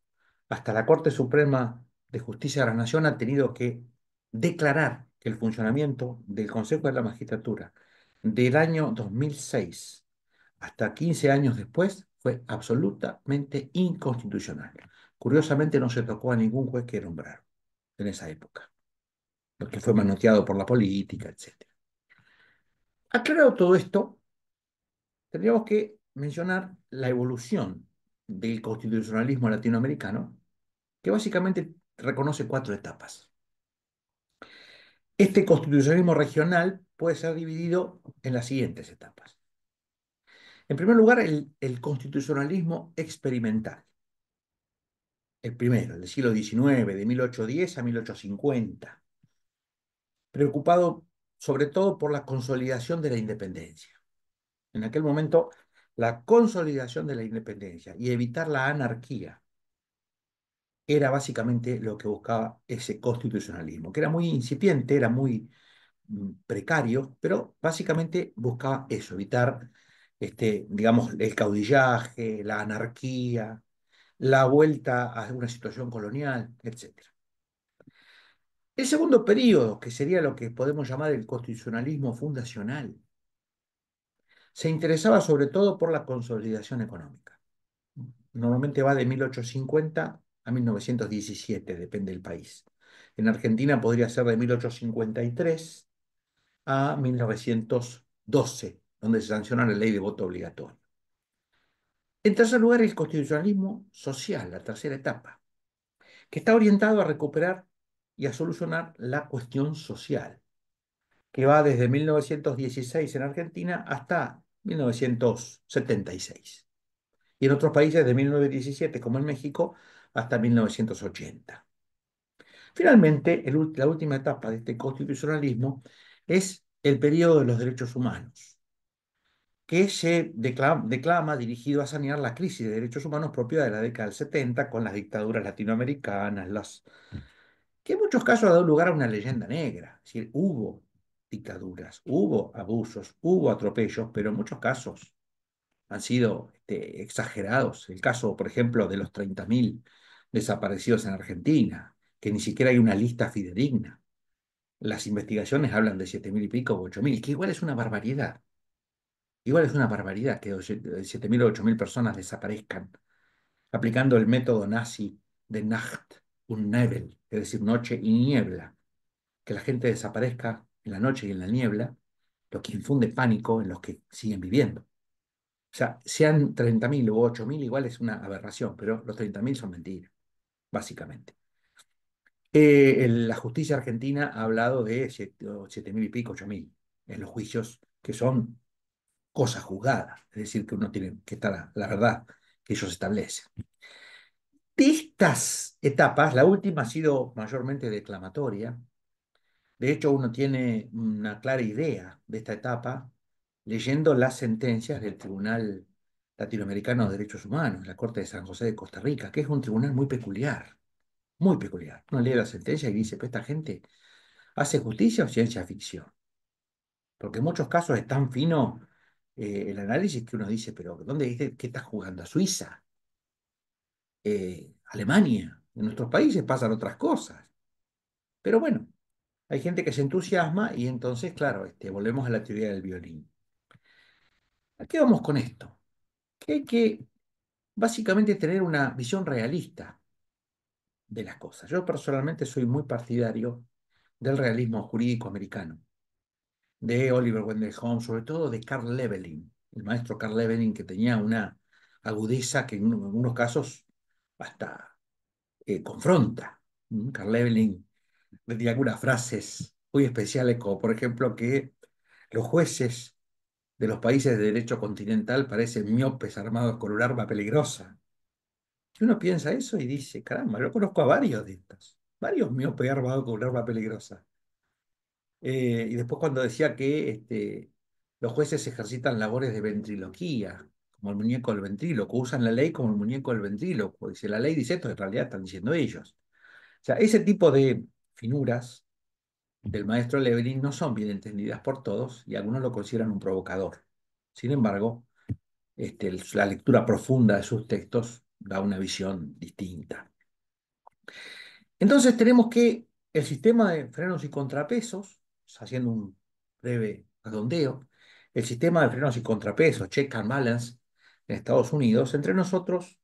hasta la Corte Suprema de Justicia de la Nación ha tenido que declarar que el funcionamiento del Consejo de la Magistratura del año 2006 hasta 15 años después fue absolutamente inconstitucional. Curiosamente no se tocó a ningún juez que nombraron en esa época, porque fue manoteado por la política, etc. Aclarado todo esto, tendríamos que mencionar la evolución del constitucionalismo latinoamericano, que básicamente reconoce 4 etapas. Este constitucionalismo regional puede ser dividido en las siguientes etapas. En primer lugar, el constitucionalismo experimental. El primero, el del siglo XIX, de 1810 a 1850, preocupado sobre todo por la consolidación de la independencia. En aquel momento, la consolidación de la independencia y evitar la anarquía era básicamente lo que buscaba ese constitucionalismo, que era muy incipiente, era muy precario, pero básicamente buscaba eso, evitar, digamos, el caudillaje, la anarquía, la vuelta a una situación colonial, etc. El segundo periodo, que sería lo que podemos llamar el constitucionalismo fundacional, se interesaba sobre todo por la consolidación económica. Normalmente va de 1850 a 1917, depende del país. En Argentina podría ser de 1853 a 1912, donde se sanciona la ley de voto obligatorio. En tercer lugar, el constitucionalismo social, la tercera etapa, que está orientado a recuperar y a solucionar la cuestión social, que va desde 1916 en Argentina hasta 1976. Y en otros países de 1917, como en México, hasta 1980. Finalmente, la última etapa de este constitucionalismo es el periodo de los derechos humanos, que se declama dirigido a sanear la crisis de derechos humanos propia de la década del 70 con las dictaduras latinoamericanas, que en muchos casos ha dado lugar a una leyenda negra. Es decir, hubo dictaduras, hubo abusos, hubo atropellos, pero en muchos casos han sido exagerados. El caso, por ejemplo, de los 30.000 desaparecidos en Argentina, que ni siquiera hay una lista fidedigna. Las investigaciones hablan de 7.000 y pico o 8.000, que igual es una barbaridad. Igual es una barbaridad que 7.000 o 8.000 personas desaparezcan aplicando el método nazi de Nacht und Nebel, es decir, noche y niebla. Que la gente desaparezca en la noche y en la niebla, lo que infunde pánico en los que siguen viviendo. O sea, sean 30.000 o 8.000, igual es una aberración, pero los 30.000 son mentiras, básicamente. La justicia argentina ha hablado de 7.000 y pico, 8.000, en los juicios que son cosas juzgadas, es decir, que uno tiene que estar a la verdad que ellos establecen. De estas etapas, la última ha sido mayormente declamatoria. De hecho, uno tiene una clara idea de esta etapa leyendo las sentencias del Tribunal Latinoamericano de Derechos Humanos, la Corte de San José de Costa Rica, que es un tribunal muy peculiar, muy peculiar. Uno lee la sentencia y dice, pues esta gente hace justicia o ciencia ficción, porque en muchos casos es tan fino el análisis que uno dice, pero ¿dónde dice que estás jugando? ¿A Suiza? ¿Alemania? En nuestros países pasan otras cosas. Pero bueno, hay gente que se entusiasma y entonces, claro, volvemos a la teoría del violín. ¿A qué vamos con esto? Que hay que básicamente tener una visión realista de las cosas. Yo personalmente soy muy partidario del realismo jurídico americano, de Oliver Wendell Holmes, sobre todo de Carl Leveling, el maestro Carl Leveling, que tenía una agudeza que en algunos casos hasta confronta. Carl Leveling tenía algunas frases muy especiales, como por ejemplo que los jueces de los países de derecho continental parecen miopes armados con un arma peligrosa. Y uno piensa eso y dice, caramba, yo conozco a varios de estos, varios miopes armados con un arma peligrosa. Y después cuando decía que los jueces ejercitan labores de ventriloquía, como el muñeco del ventríloco, usan la ley como el muñeco del ventríloco. Dice, la ley dice esto, en realidad están diciendo ellos. O sea, ese tipo de finuras del maestro Leveling no son bien entendidas por todos y algunos lo consideran un provocador. Sin embargo, la lectura profunda de sus textos da una visión distinta. Entonces tenemos que el sistema de frenos y contrapesos, haciendo un breve redondeo, el sistema de frenos y contrapesos, check and balance, en Estados Unidos, entre nosotros,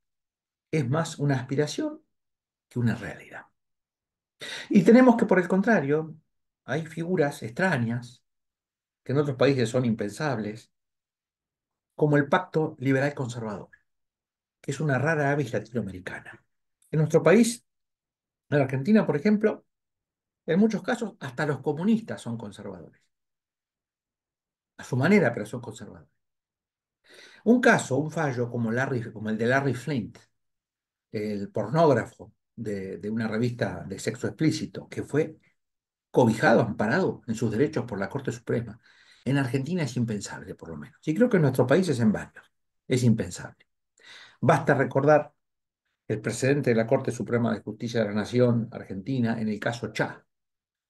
es más una aspiración que una realidad. Y tenemos que, por el contrario, hay figuras extrañas que en otros países son impensables, como el Pacto Liberal Conservador, que es una rara avis latinoamericana. En nuestro país, en Argentina, por ejemplo, en muchos casos hasta los comunistas son conservadores. A su manera, pero son conservadores. Un caso, un fallo como el de Larry Flint, el pornógrafo de una revista de sexo explícito, que fue cobijado, amparado en sus derechos por la Corte Suprema. En Argentina es impensable, por lo menos. Y creo que en nuestro país es en varios. Es impensable. Basta recordar el precedente de la Corte Suprema de Justicia de la Nación Argentina en el caso CHA,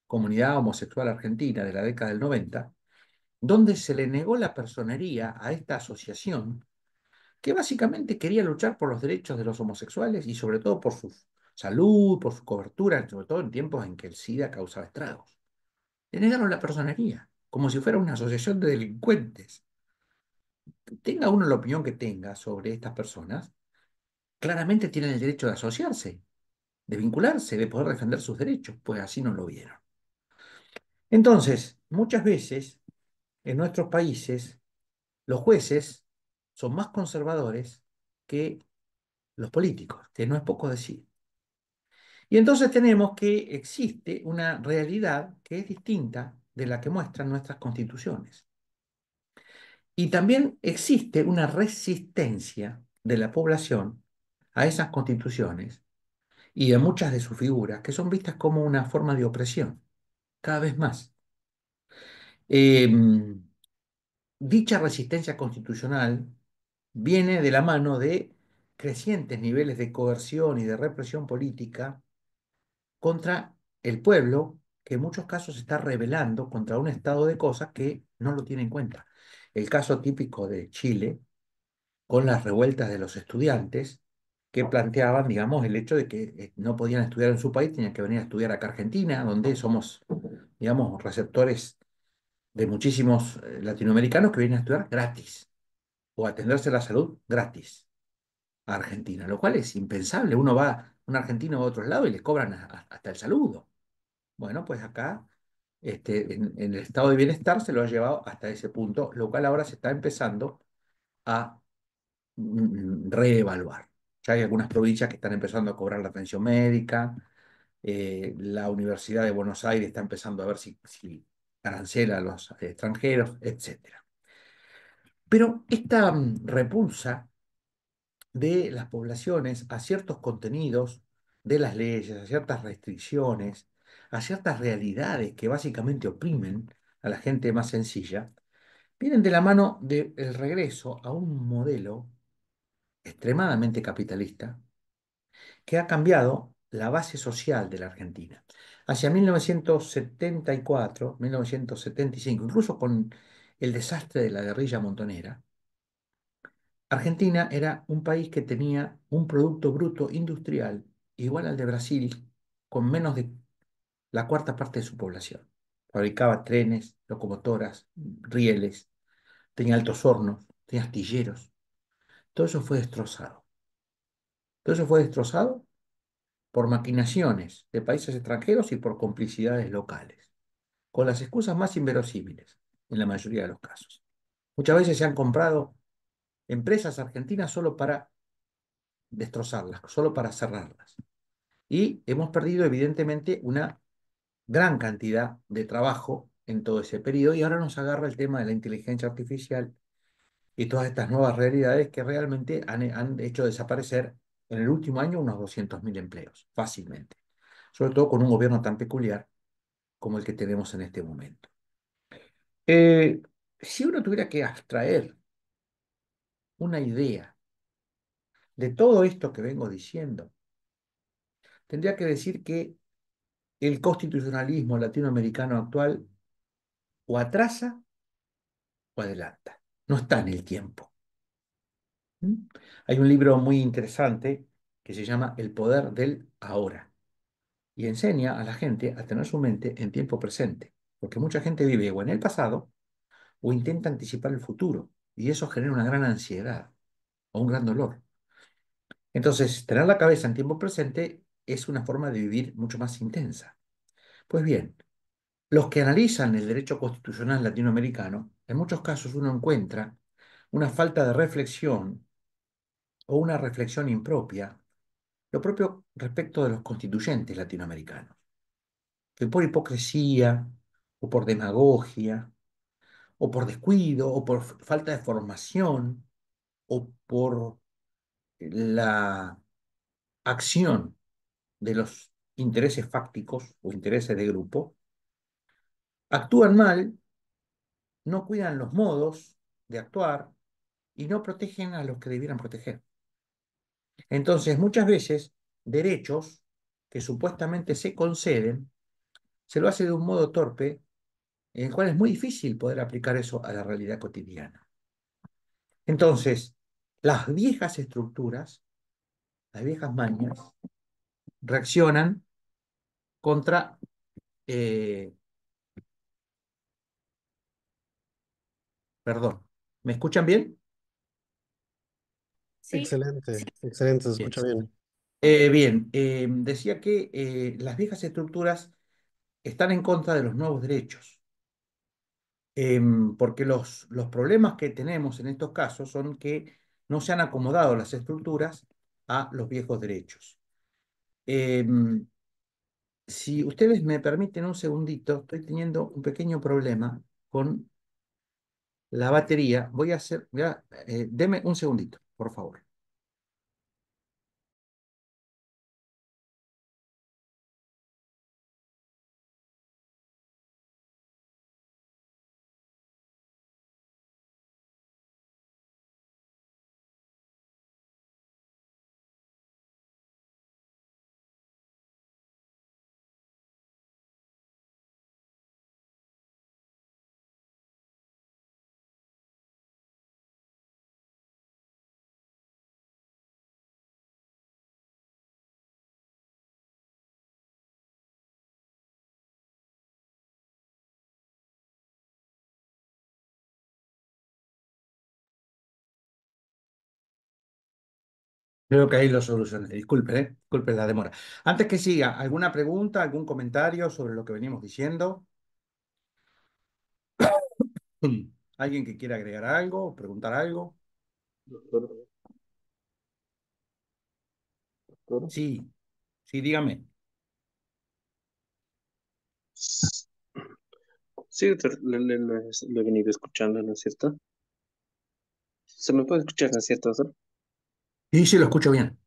Comunidad Homosexual Argentina de la década del 90, donde se le negó la personería a esta asociación que básicamente quería luchar por los derechos de los homosexuales y sobre todo por su salud, por su cobertura, sobre todo en tiempos en que el SIDA causaba estragos. Le negaron la personería, como si fuera una asociación de delincuentes. Tenga uno la opinión que tenga sobre estas personas, claramente tienen el derecho de asociarse, de vincularse, de poder defender sus derechos, pues así no lo vieron. Entonces, muchas veces en nuestros países los jueces son más conservadores que los políticos, que no es poco decir. Y entonces tenemos que existe una realidad que es distinta de la que muestran nuestras constituciones. Y también existe una resistencia de la población a esas constituciones y de muchas de sus figuras, que son vistas como una forma de opresión, cada vez más. Em, Dicha resistencia constitucional viene de la mano de crecientes niveles de coerción y de represión política contra el pueblo, que en muchos casos se está rebelando contra un estado de cosas que no lo tiene en cuenta. El caso típico de Chile, con las revueltas de los estudiantes, que planteaban, digamos, el hecho de que no podían estudiar en su país, tenían que venir a estudiar acá a Argentina, donde somos, digamos, receptores de muchísimos latinoamericanos que vienen a estudiar gratis o a atenderse la salud gratis a Argentina, lo cual es impensable. Uno va, un argentino va a otros lados y les cobran hasta el saludo. Bueno, pues acá, en el estado de bienestar se lo ha llevado hasta ese punto, lo cual ahora se está empezando a reevaluar. Ya hay algunas provincias que están empezando a cobrar la atención médica, la Universidad de Buenos Aires está empezando a ver si arancela a los extranjeros, etcétera. Pero esta repulsa de las poblaciones a ciertos contenidos de las leyes, a ciertas restricciones, a ciertas realidades que básicamente oprimen a la gente más sencilla, vienen de la mano del regreso a un modelo extremadamente capitalista que ha cambiado la base social de la Argentina. Hacia 1974, 1975, incluso con el desastre de la guerrilla montonera, Argentina era un país que tenía un producto bruto industrial igual al de Brasil, con menos de la cuarta parte de su población. Fabricaba trenes, locomotoras, rieles, tenía altos hornos, tenía astilleros. Todo eso fue destrozado. Todo eso fue destrozado por maquinaciones de países extranjeros y por complicidades locales, con las excusas más inverosímiles en la mayoría de los casos. Muchas veces se han comprado empresas argentinas solo para destrozarlas, solo para cerrarlas. Y hemos perdido, evidentemente, una gran cantidad de trabajo en todo ese periodo y ahora nos agarra el tema de la inteligencia artificial y todas estas nuevas realidades que realmente han hecho desaparecer en el último año unos 200.000 empleos, fácilmente, sobre todo con un gobierno tan peculiar como el que tenemos en este momento. Eh, si uno tuviera que abstraer una idea de todo esto que vengo diciendo, tendría que decir que el constitucionalismo latinoamericano actual o atrasa o adelanta, no está en el tiempo. ¿Mm? Hay un libro muy interesante que se llama El poder del ahora y enseña a la gente a tener su mente en tiempo presente, porque mucha gente vive o en el pasado o intenta anticipar el futuro y eso genera una gran ansiedad o un gran dolor. Entonces, tener la cabeza en tiempo presente es una forma de vivir mucho más intensa. Pues bien, los que analizan el derecho constitucional latinoamericano, en muchos casos uno encuentra una falta de reflexión o una reflexión impropia, lo propio respecto de los constituyentes latinoamericanos, que por hipocresía o por demagogia o por descuido o por falta de formación o por la acción de los intereses fácticos o intereses de grupo, actúan mal, no cuidan los modos de actuar y no protegen a los que debieran proteger. Entonces, muchas veces, derechos que supuestamente se conceden, se lo hace de un modo torpe, en el cual es muy difícil poder aplicar eso a la realidad cotidiana. Entonces, las viejas estructuras, las viejas mañas, reaccionan contra, eh, perdón, ¿me escuchan bien? Sí, excelente, excelente, se Bien. escucha bien. Bien, decía que las viejas estructuras están en contra de los nuevos derechos, porque los problemas que tenemos en estos casos son que no se han acomodado las estructuras a los viejos derechos. Em, si ustedes me permiten un segundito, estoy teniendo un pequeño problema con la batería. Voy a hacer, deme un segundito, por favor. Creo que ahí lo solucioné. Disculpe, ¿eh? Disculpe la demora. Antes que siga, ¿alguna pregunta, algún comentario sobre lo que venimos diciendo? ¿Alguien que quiera agregar algo, preguntar algo? Doctor, doctor. Sí, sí, dígame. Sí, doctor, lo he venido escuchando, ¿no es cierto? ¿Se me puede escuchar, no es cierto, doctor? Sí, sí, lo escucho bien.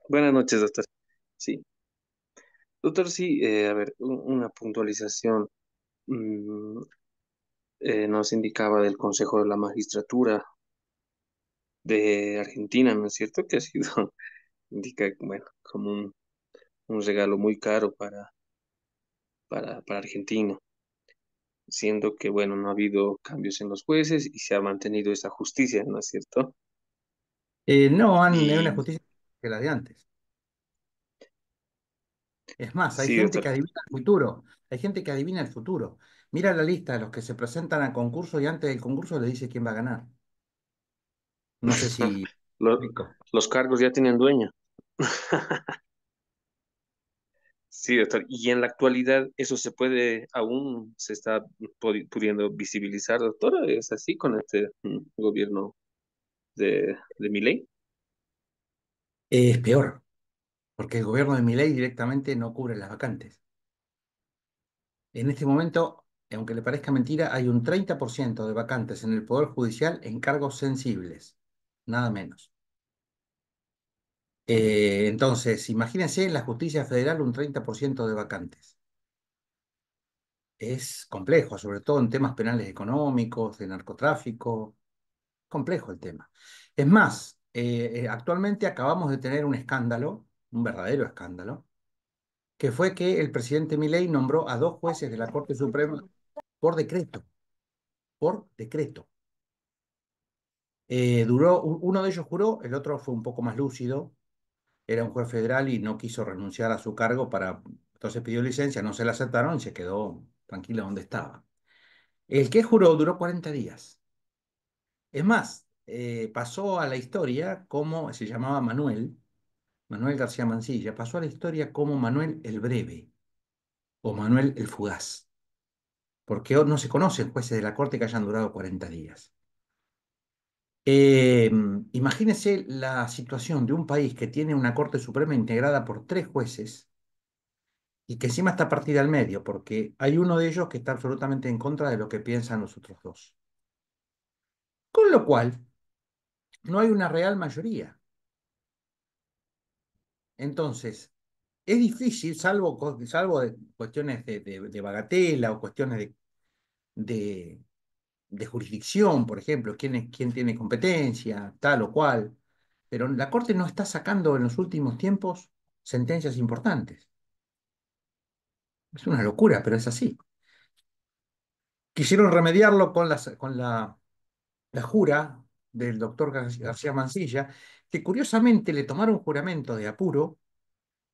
Buenas noches, doctor. Sí, doctor, sí, a ver, una puntualización. Mm, Nos indicaba del Consejo de la Magistratura de Argentina, ¿no es cierto? Que ha sido, indica, bueno, como un regalo muy caro para Argentina, siendo que, bueno, no ha habido cambios en los jueces y se ha mantenido esa justicia, ¿no es cierto? No, hay una Y justicia que la de antes. Es más, hay sí, gente doctor. que adivina el futuro. Hay gente que adivina el futuro. Mira la lista de los que se presentan a concurso y antes del concurso le dice quién va a ganar. No sé si... Lo- explico. los cargos ya tienen dueño. Sí, doctor. Y en la actualidad eso se puede, aún se está pudiendo visibilizar, doctora. ¿Es así con este gobierno de Milei? Es peor, porque el gobierno de Milei directamente no cubre las vacantes. En este momento, aunque le parezca mentira, hay un 30% de vacantes en el Poder Judicial en cargos sensibles, nada menos. Entonces, imagínense en la justicia federal un 30% de vacantes. Es complejo, sobre todo en temas penales económicos, de narcotráfico, complejo el tema. Es más, actualmente acabamos de tener un escándalo, un verdadero escándalo, que fue que el presidente Milei nombró a dos jueces de la Corte Suprema por decreto, por decreto. Uno de ellos juró, el otro fue un poco más lúcido, era un juez federal y no quiso renunciar a su cargo entonces pidió licencia, no se la aceptaron y se quedó tranquilo donde estaba. El que juró duró 40 días. Es más, pasó a la historia como se llamaba Manuel García Mansilla, pasó a la historia como Manuel el Breve o Manuel el Fugaz, porque no se conocen jueces de la Corte que hayan durado 40 días. Eh, Imagínese la situación de un país que tiene una Corte Suprema integrada por tres jueces y que encima está partida al medio, porque hay uno de ellos que está absolutamente en contra de lo que piensan los otros dos. Con lo cual, no hay una real mayoría. Entonces, es difícil, salvo de cuestiones de bagatela o cuestiones de, de jurisdicción, por ejemplo, quién tiene competencia, tal o cual, pero la Corte no está sacando en los últimos tiempos sentencias importantes. Es una locura, pero es así. Quisieron remediarlo la jura del doctor García Mansilla, que curiosamente le tomaron juramento de apuro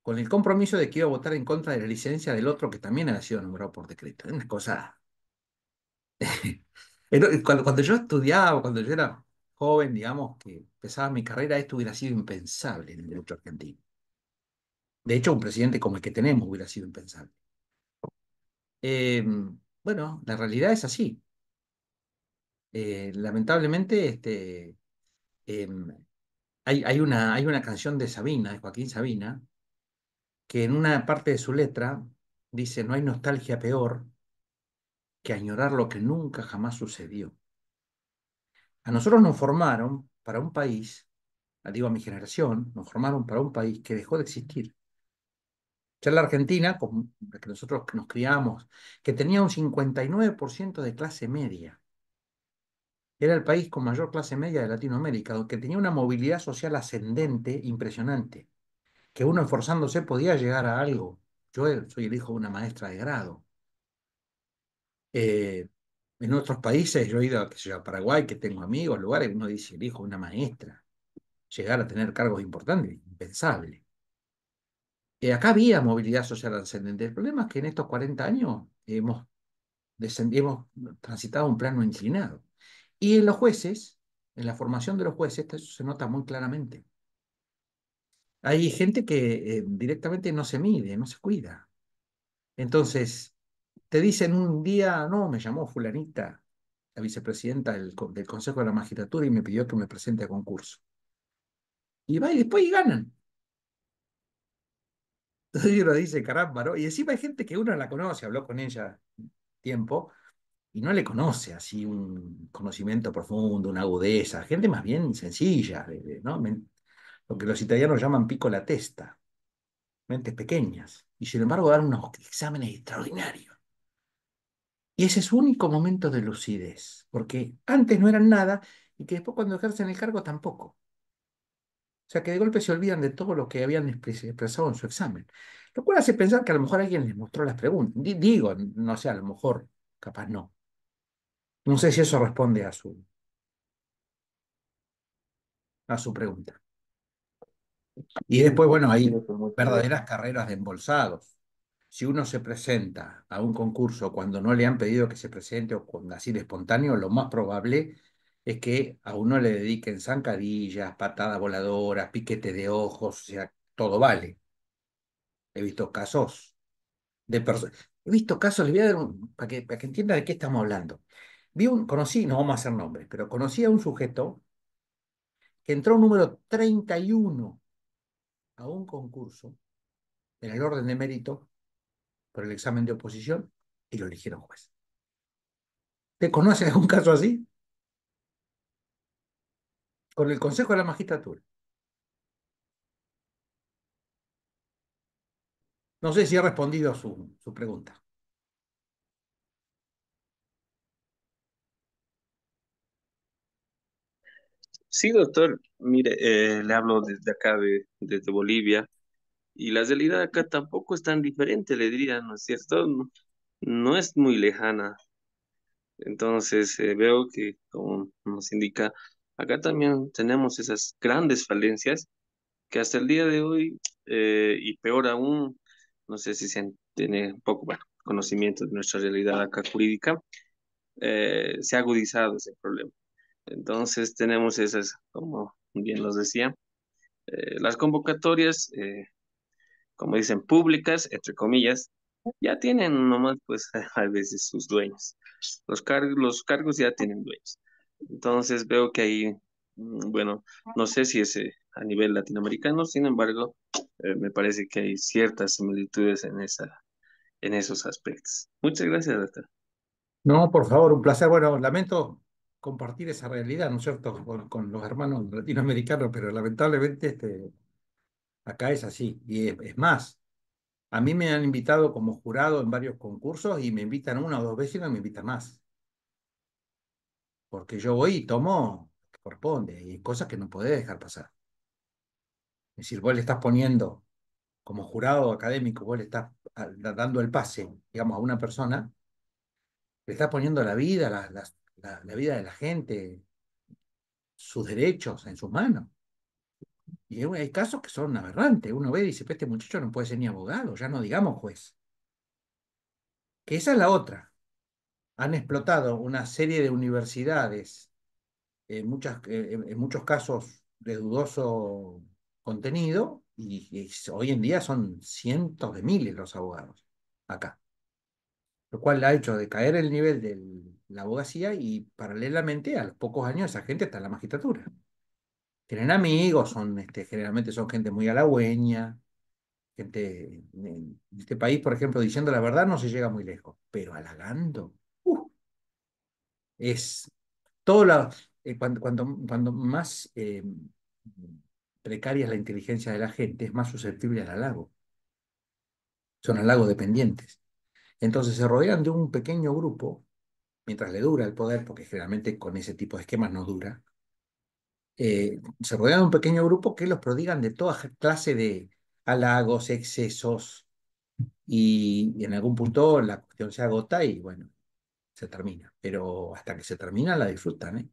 con el compromiso de que iba a votar en contra de la licencia del otro que también había sido nombrado por decreto. Es una cosa. Cuando yo estudiaba, cuando yo era joven, digamos, que empezaba mi carrera, esto hubiera sido impensable en el derecho argentino. De hecho, un presidente como el que tenemos hubiera sido impensable. Eh, bueno, la realidad es así. Lamentablemente, eh, hay una canción de Sabina, de Joaquín Sabina, que en una parte de su letra dice, no hay nostalgia peor que añorar lo que nunca jamás sucedió. A nosotros nos formaron para un país, digo a mi generación, nos formaron para un país que dejó de existir. Ya la Argentina, con la que nosotros nos criamos, que tenía un 59% de clase media, era el país con mayor clase media de Latinoamérica, que tenía una movilidad social ascendente impresionante, que uno esforzándose podía llegar a algo. Yo soy el hijo de una maestra de grado. Eh, en otros países, yo he ido qué sé yo, a Paraguay, que tengo amigos, lugares, uno dice el hijo de una maestra. Llegar a tener cargos importantes, impensable. Acá había movilidad social ascendente. El problema es que en estos 40 años hemos transitado un plano inclinado. Y en los jueces, En la formación de los jueces eso se nota muy claramente. Hay gente que directamente no se mide, no se cuida. Entonces, te dicen un día, no, me llamó fulanita, la vicepresidenta del Consejo de la Magistratura, y me pidió que me presente a concurso. Y va y después y ganan. Entonces uno dice, caramba, ¿no? Y encima hay gente que uno la conoce, habló con ella tiempo, y no le conoce así un conocimiento profundo, una agudeza, gente más bien sencilla, ¿no? Lo que los italianos llaman piccola testa, mentes pequeñas, y sin embargo dan unos exámenes extraordinarios. Y ese es su único momento de lucidez, porque antes no eran nada y que después cuando ejercen el cargo tampoco. O sea que de golpe se olvidan de todo lo que habían expresado en su examen. Lo cual hace pensar que a lo mejor alguien les mostró las preguntas. Digo, no sé, a lo mejor, capaz no. No sé si eso responde a su pregunta. Y Sí, después, bueno, hay coincido con muchas de verdaderas carreras de embolsados. Si uno se presenta a un concurso cuando no le han pedido que se presente o cuando así de espontáneo, lo más probable es que a uno le dediquen zancadillas, patadas voladoras, piquete de ojos, o sea, todo vale. He visto casos de personas. He visto casos, les voy a dar para que entienda de qué estamos hablando. Conocí, no vamos a hacer nombres, pero conocí a un sujeto que entró número 31 a un concurso en el orden de mérito por el examen de oposición y lo eligieron juez. ¿Te conoces algún caso así? Con el Consejo de la Magistratura. No sé si he respondido a su pregunta. Sí, doctor, mire, le hablo desde acá, desde Bolivia, y la realidad acá tampoco es tan diferente, le diría, ¿no es cierto? No, no es muy lejana. Entonces, veo que, como nos indica, acá también tenemos esas grandes falencias que hasta el día de hoy, y peor aún, no sé si se tiene un poco, bueno, conocimiento de nuestra realidad acá jurídica, se ha agudizado ese problema. Entonces, tenemos esas, como bien nos decía, las convocatorias, como dicen, públicas, entre comillas, ya tienen nomás, pues, a veces sus dueños. Los cargos ya tienen dueños. Entonces veo que ahí, bueno, no sé si es a nivel latinoamericano, sin embargo, me parece que hay ciertas similitudes en esos aspectos. Muchas gracias, doctor. No, por favor, un placer. Bueno, lamento compartir esa realidad, ¿no es cierto?, con los hermanos latinoamericanos, pero lamentablemente acá es así. Y es más, a mí me han invitado como jurado en varios concursos y me invitan una o dos veces y no me invitan más. Porque yo voy y tomo lo que corresponde y hay cosas que no podés dejar pasar. Es decir, vos le estás poniendo, como jurado académico, vos le estás dando el pase, digamos, a una persona, le estás poniendo la vida, la vida de la gente, sus derechos en sus manos. Y hay casos que son aberrantes. Uno ve y dice, este muchacho no puede ser ni abogado, ya no digamos juez. Que esa es la otra. Han explotado una serie de universidades, en muchos casos de dudoso contenido, y hoy en día son cientos de miles los abogados acá. Lo cual ha hecho decaer el nivel de la abogacía y paralelamente a los pocos años esa gente está en la magistratura. Tienen amigos, generalmente son gente muy halagüeña, gente en este país, por ejemplo, diciendo la verdad no se llega muy lejos, pero halagando, es todo cuando más precaria es la inteligencia de la gente, es más susceptible al halago. Son halago dependientes. Entonces se rodean de un pequeño grupo, mientras le dura el poder, porque generalmente con ese tipo de esquemas no dura, se rodean de un pequeño grupo que los prodigan de toda clase de halagos, excesos, y en algún punto la cuestión se agota y bueno, se termina. Pero hasta que se termina la disfrutan, ¿eh?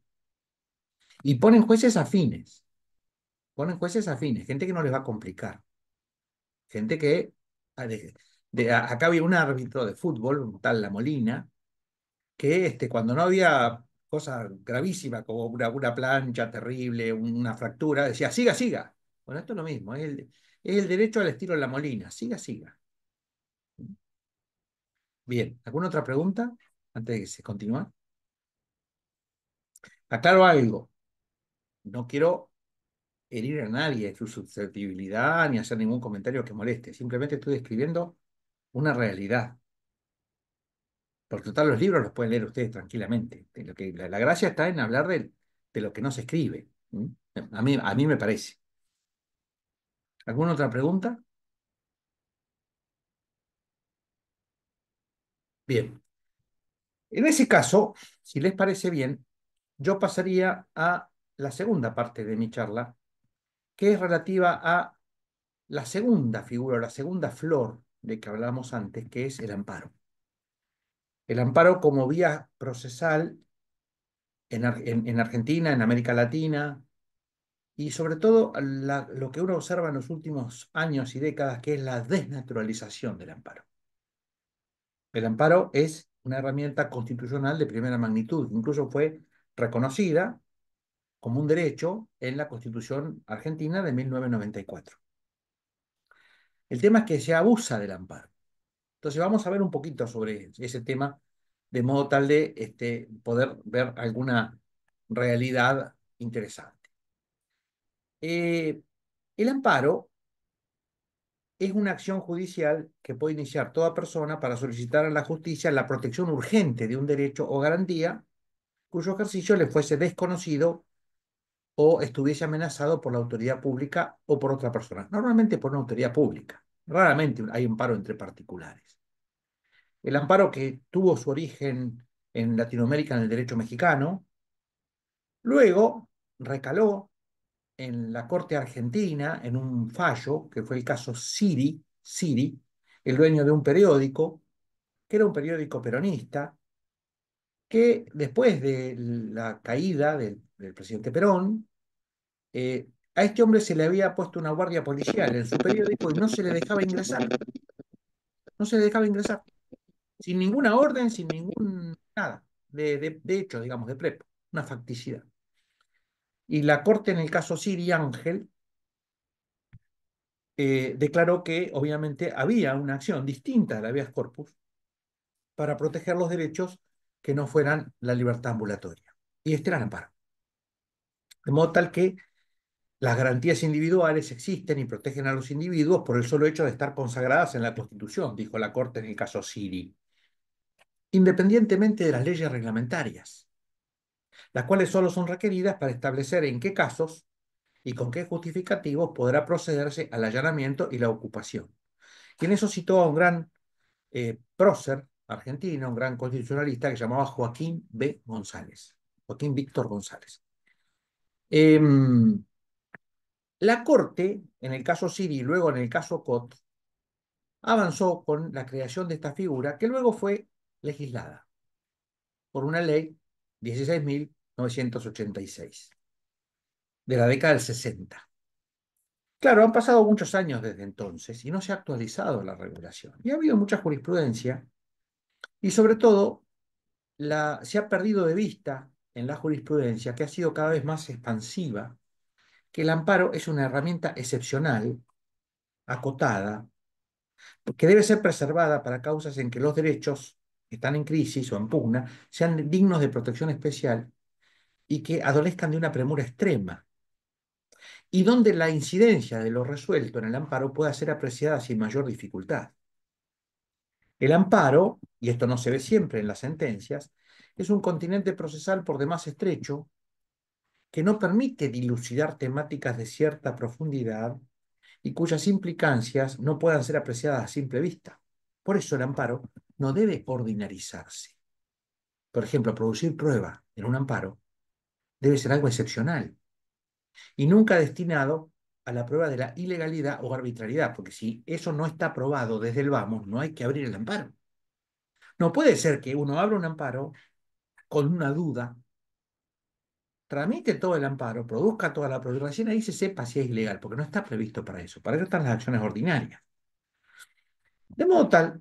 Y ponen jueces afines, gente que no les va a complicar, gente que, acá había un árbitro de fútbol, un tal La Molina, que cuando no había cosa gravísima como una plancha terrible, una fractura, decía, siga, siga. Bueno, esto es lo mismo, es el derecho al estilo de la Molina, siga, siga. Bien, ¿alguna otra pregunta antes de que se continúe? Aclaro algo, no quiero herir a nadie, su susceptibilidad, ni hacer ningún comentario que moleste, simplemente estoy describiendo una realidad. Porque total, los libros los pueden leer ustedes tranquilamente. La gracia está en hablar de lo que no se escribe. ¿Mm? A mí me parece. ¿Alguna otra pregunta? Bien. En ese caso, si les parece bien, yo pasaría a la segunda parte de mi charla, que es relativa a la segunda figura, o la segunda flor de que hablábamos antes, que es el amparo. El amparo como vía procesal en Argentina, en América Latina, y sobre todo lo que uno observa en los últimos años y décadas, que es la desnaturalización del amparo. El amparo es una herramienta constitucional de primera magnitud, incluso fue reconocida como un derecho en la Constitución argentina de 1994. El tema es que se abusa del amparo. Entonces vamos a ver un poquito sobre ese tema, de modo tal de poder ver alguna realidad interesante. El amparo es una acción judicial que puede iniciar toda persona para solicitar a la justicia la protección urgente de un derecho o garantía cuyo ejercicio le fuese desconocido o estuviese amenazado por la autoridad pública o por otra persona. Normalmente por una autoridad pública. Raramente hay amparo entre particulares. El amparo que tuvo su origen en Latinoamérica en el derecho mexicano, luego recaló en la Corte Argentina en un fallo, que fue el caso Siri, el dueño de un periódico, que era un periódico peronista, que después de la caída del presidente Perón, a este hombre se le había puesto una guardia policial en su periódico y no se le dejaba ingresar, no se le dejaba ingresar, sin ninguna orden, sin ningún nada, de hecho, digamos, de prepo, una facticidad. Y la Corte en el caso Siri Ángel declaró que obviamente había una acción distinta de la habeas corpus para proteger los derechos que no fueran la libertad ambulatoria. Y este era el amparo. De modo tal que las garantías individuales existen y protegen a los individuos por el solo hecho de estar consagradas en la Constitución, dijo la Corte en el caso Siri, independientemente de las leyes reglamentarias, las cuales solo son requeridas para establecer en qué casos y con qué justificativos podrá procederse al allanamiento y la ocupación. Y en eso citó a un gran prócer argentino, un gran constitucionalista que se llamaba Joaquín B. González, Joaquín Víctor González. La Corte, en el caso Siri y luego en el caso Cot, avanzó con la creación de esta figura que luego fue legislada por una ley 16.986 de la década del 60. Claro, han pasado muchos años desde entonces y no se ha actualizado la regulación. Y ha habido mucha jurisprudencia y sobre todo se ha perdido de vista en la jurisprudencia, que ha sido cada vez más expansiva, que el amparo es una herramienta excepcional, acotada, que debe ser preservada para causas en que los derechos que están en crisis o en pugna sean dignos de protección especial y que adolezcan de una premura extrema, y donde la incidencia de lo resuelto en el amparo pueda ser apreciada sin mayor dificultad. El amparo, y esto no se ve siempre en las sentencias, es un continente procesal por demás estrecho que no permite dilucidar temáticas de cierta profundidad y cuyas implicancias no puedan ser apreciadas a simple vista. Por eso el amparo no debe ordinarizarse. Por ejemplo, producir prueba en un amparo debe ser algo excepcional y nunca destinado a la prueba de la ilegalidad o arbitrariedad, porque si eso no está probado desde el vamos, no hay que abrir el amparo. No puede ser que uno abra un amparo con una duda, tramite todo el amparo, produzca toda la prueba y recién ahí se sepa si es ilegal, porque no está previsto para eso. Para eso están las acciones ordinarias. De modo tal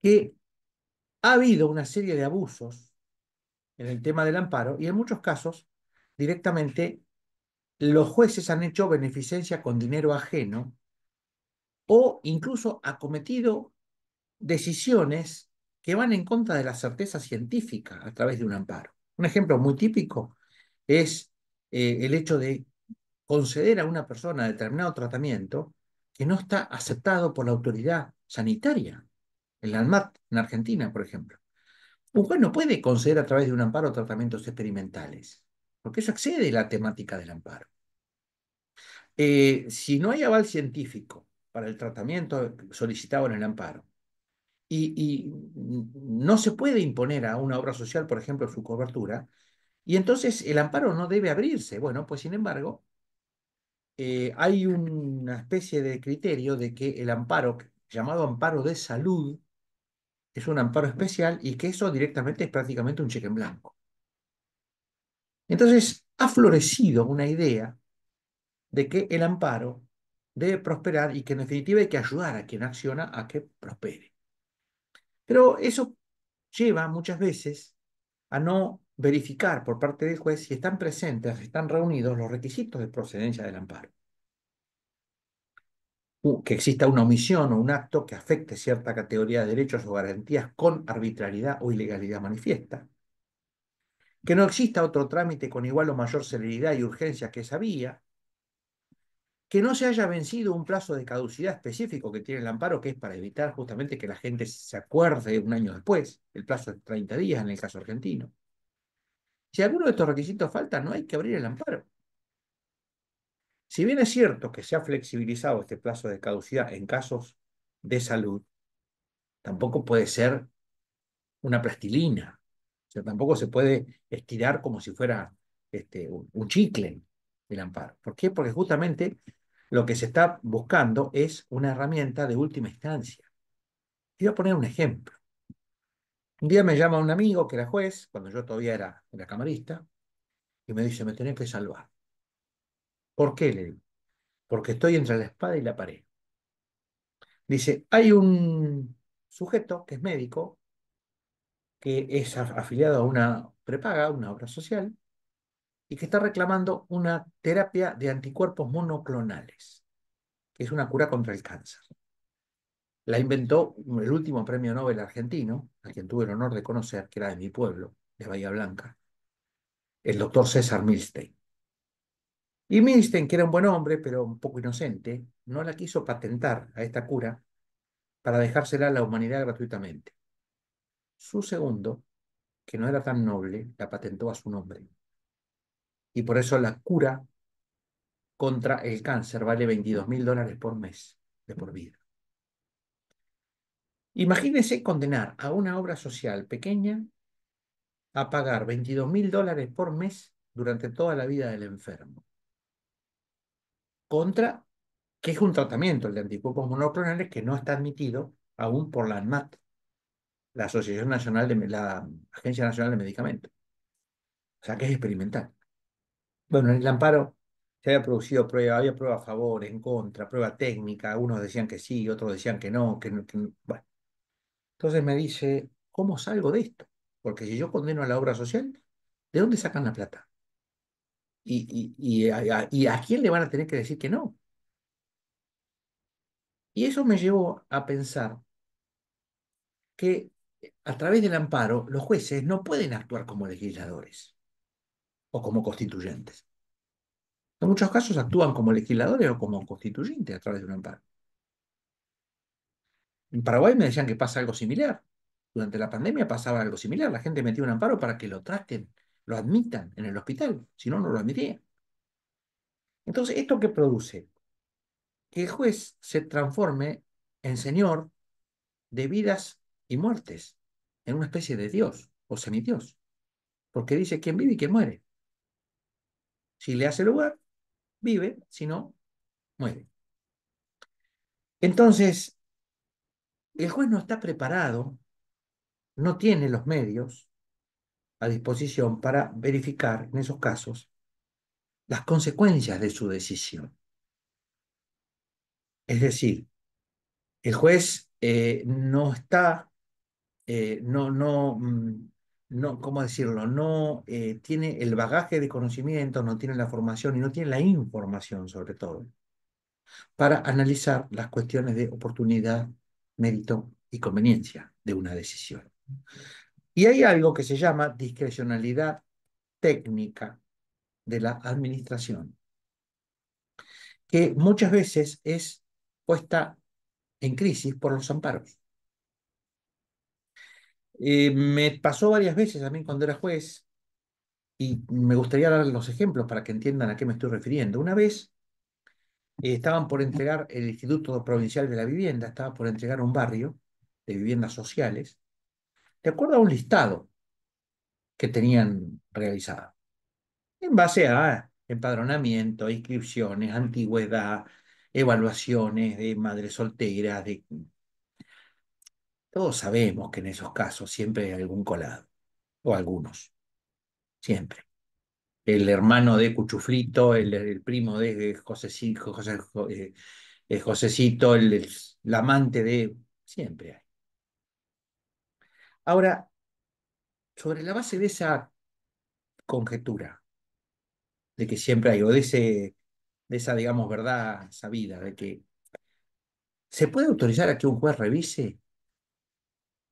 que ha habido una serie de abusos en el tema del amparo y en muchos casos directamente los jueces han hecho beneficencia con dinero ajeno o incluso acometido decisiones que van en contra de la certeza científica a través de un amparo. Un ejemplo muy típico es el hecho de conceder a una persona determinado tratamiento que no está aceptado por la autoridad sanitaria, el ANMAT en Argentina, por ejemplo. Un juez no puede conceder a través de un amparo tratamientos experimentales, porque eso excede la temática del amparo. Si no hay aval científico para el tratamiento solicitado en el amparo, y no se puede imponer a una obra social, por ejemplo, su cobertura, y entonces el amparo no debe abrirse. Bueno, pues sin embargo, hay una especie de criterio de que el amparo, llamado amparo de salud, es un amparo especial y que eso directamente es prácticamente un cheque en blanco. Entonces, ha florecido una idea de que el amparo debe prosperar y que en definitiva hay que ayudar a quien acciona a que prospere. Pero eso lleva muchas veces a no verificar por parte del juez si están presentes, si están reunidos los requisitos de procedencia del amparo. Que exista una omisión o un acto que afecte cierta categoría de derechos o garantías con arbitrariedad o ilegalidad manifiesta. Que no exista otro trámite con igual o mayor celeridad y urgencia que esa vía. Que no se haya vencido un plazo de caducidad específico que tiene el amparo, que es para evitar justamente que la gente se acuerde un año después. El plazo es 30 días en el caso argentino. Si alguno de estos requisitos falta, no hay que abrir el amparo. Si bien es cierto que se ha flexibilizado este plazo de caducidad en casos de salud, tampoco puede ser una plastilina. O sea, tampoco se puede estirar como si fuera un chicle el amparo. ¿Por qué? Porque justamente lo que se está buscando es una herramienta de última instancia. Te voy a poner un ejemplo. Un día me llama un amigo que era juez, cuando yo todavía era camarista, y me dice, me tenés que salvar. ¿Por qué? Le digo, porque estoy entre la espada y la pared. Dice, hay un sujeto que es médico, que es afiliado a una prepaga, una obra social, y que está reclamando una terapia de anticuerpos monoclonales, que es una cura contra el cáncer. La inventó el último premio Nobel argentino, a quien tuve el honor de conocer, que era de mi pueblo, de Bahía Blanca, el doctor César Milstein. Y Milstein, que era un buen hombre, pero un poco inocente, no la quiso patentar a esta cura para dejársela a la humanidad gratuitamente. Su segundo, que no era tan noble, la patentó a su nombre. Y por eso la cura contra el cáncer vale $22.000 por mes de por vida. Imagínese condenar a una obra social pequeña a pagar $22.000 por mes durante toda la vida del enfermo. Contra, que es un tratamiento, el de anticuerpos monoclonales, que no está admitido aún por la ANMAT, la Asociación Nacional de la Agencia Nacional de Medicamentos. O sea que es experimental. Bueno, en el amparo se había producido prueba, había prueba a favor, en contra, prueba técnica, unos decían que sí, otros decían que no, bueno. Entonces me dice, ¿cómo salgo de esto? Porque si yo condeno a la obra social, ¿de dónde sacan la plata? ¿Y a quién le van a tener que decir que no? Y eso me llevó a pensar que a través del amparo los jueces no pueden actuar como legisladores o como constituyentes. En muchos casos actúan como legisladores o como constituyentes a través de un amparo. En Paraguay me decían que pasa algo similar. Durante la pandemia pasaba algo similar. La gente metía un amparo para que lo traten, lo admitan en el hospital. Si no, no lo admitían. Entonces, ¿esto qué produce? Que el juez se transforme en señor de vidas y muertes, en una especie de Dios o semidios. Porque dice quién vive y quién muere. Si le hace lugar, vive, si no, muere. Entonces, el juez no está preparado, no tiene los medios a disposición para verificar en esos casos las consecuencias de su decisión. Es decir, el juez no está, no no, ¿cómo decirlo? No tiene el bagaje de conocimientos, no tiene la formación y no tiene la información, sobre todo, para analizar las cuestiones de oportunidad, mérito y conveniencia de una decisión. Y hay algo que se llama discrecionalidad técnica de la administración, que muchas veces es puesta en crisis por los amparos. Me pasó varias veces a mí cuando era juez y me gustaría dar los ejemplos para que entiendan a qué me estoy refiriendo. Una vez estaban por entregar, el Instituto Provincial de la Vivienda estaba por entregar un barrio de viviendas sociales, de acuerdo a un listado que tenían realizado, en base a empadronamiento, inscripciones, antigüedad, evaluaciones de madres solteras, de... Todos sabemos que en esos casos siempre hay algún colado, o algunos, siempre. El hermano de Cuchuflito, el primo de Josecito, Josecito, el amante de... Siempre hay. Ahora, sobre la base de esa conjetura, de que siempre hay, o de esa, digamos, verdad sabida, de que se puede autorizar a que un juez revise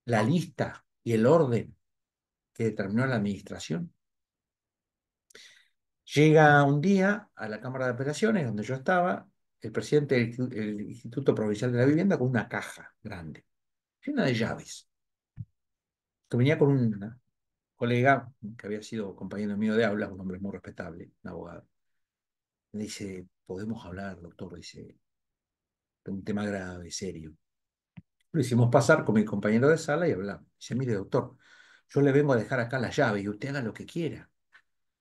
la lista y el orden que determinó la administración. Llega un día a la Cámara de Apelaciones, donde yo estaba, el presidente del Instituto Provincial de la Vivienda con una caja grande, llena de llaves, que venía con un colega que había sido compañero mío de aula, un hombre muy respetable, un abogado. Me dice, ¿podemos hablar, doctor? Dice, de un tema grave, serio. Lo hicimos pasar con mi compañero de sala y hablamos. Dice, mire, doctor, yo le vengo a dejar acá las llaves y usted haga lo que quiera,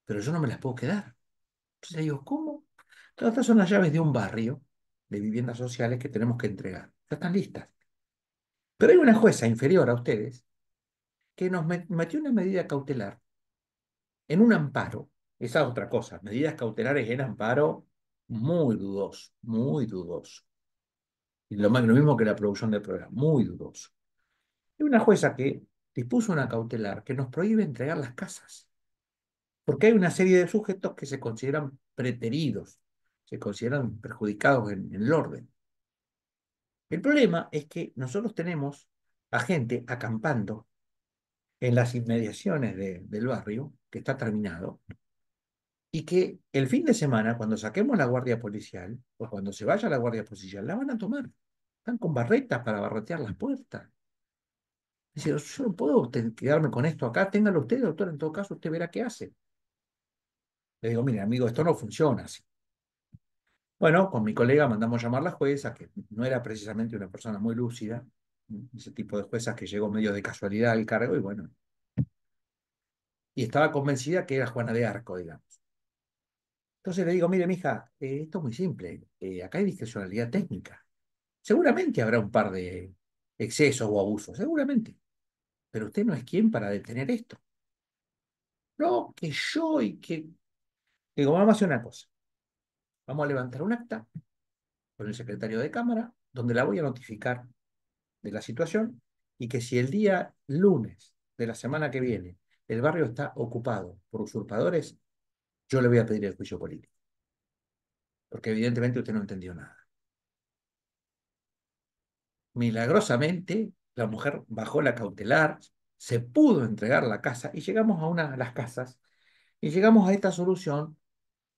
pero yo no me las puedo quedar. Entonces le digo, ¿cómo? Claro, estas son las llaves de un barrio de viviendas sociales que tenemos que entregar. Ya están listas. Pero hay una jueza inferior a ustedes que nos metió una medida cautelar en un amparo. Esa es otra cosa. Medidas cautelares en amparo, muy dudoso, muy dudoso. Y lo mismo que la producción del programa, muy dudoso. Hay una jueza que dispuso una cautelar que nos prohíbe entregar las casas, porque hay una serie de sujetos que se consideran preteridos, se consideran perjudicados en el orden. El problema es que nosotros tenemos a gente acampando en las inmediaciones del barrio, que está terminado, y que el fin de semana, cuando saquemos la guardia policial, o cuando se vaya la guardia policial, la van a tomar. Están con barretas para barretear las puertas. Dice, yo no puedo quedarme con esto acá, téngalo usted, doctor, en todo caso usted verá qué hace. Le digo, mire, amigo, esto no funciona así. Bueno, con mi colega mandamos llamar a la jueza, que no era precisamente una persona muy lúcida, ese tipo de juezas que llegó medio de casualidad al cargo, y bueno, y estaba convencida que era Juana de Arco, digamos. Entonces le digo, mire, mija, esto es muy simple, acá hay discrecionalidad técnica. Seguramente habrá un par de excesos o abusos, seguramente, pero usted no es quien para detener esto. No, que yo y que... Digo, vamos a hacer una cosa. Vamos a levantar un acta con el secretario de Cámara, donde la voy a notificar de la situación y que si el día lunes de la semana que viene el barrio está ocupado por usurpadores, yo le voy a pedir el juicio político, porque evidentemente usted no entendió nada. Milagrosamente, la mujer bajó la cautelar, se pudo entregar la casa y llegamos a una de las casas y llegamos a esta solución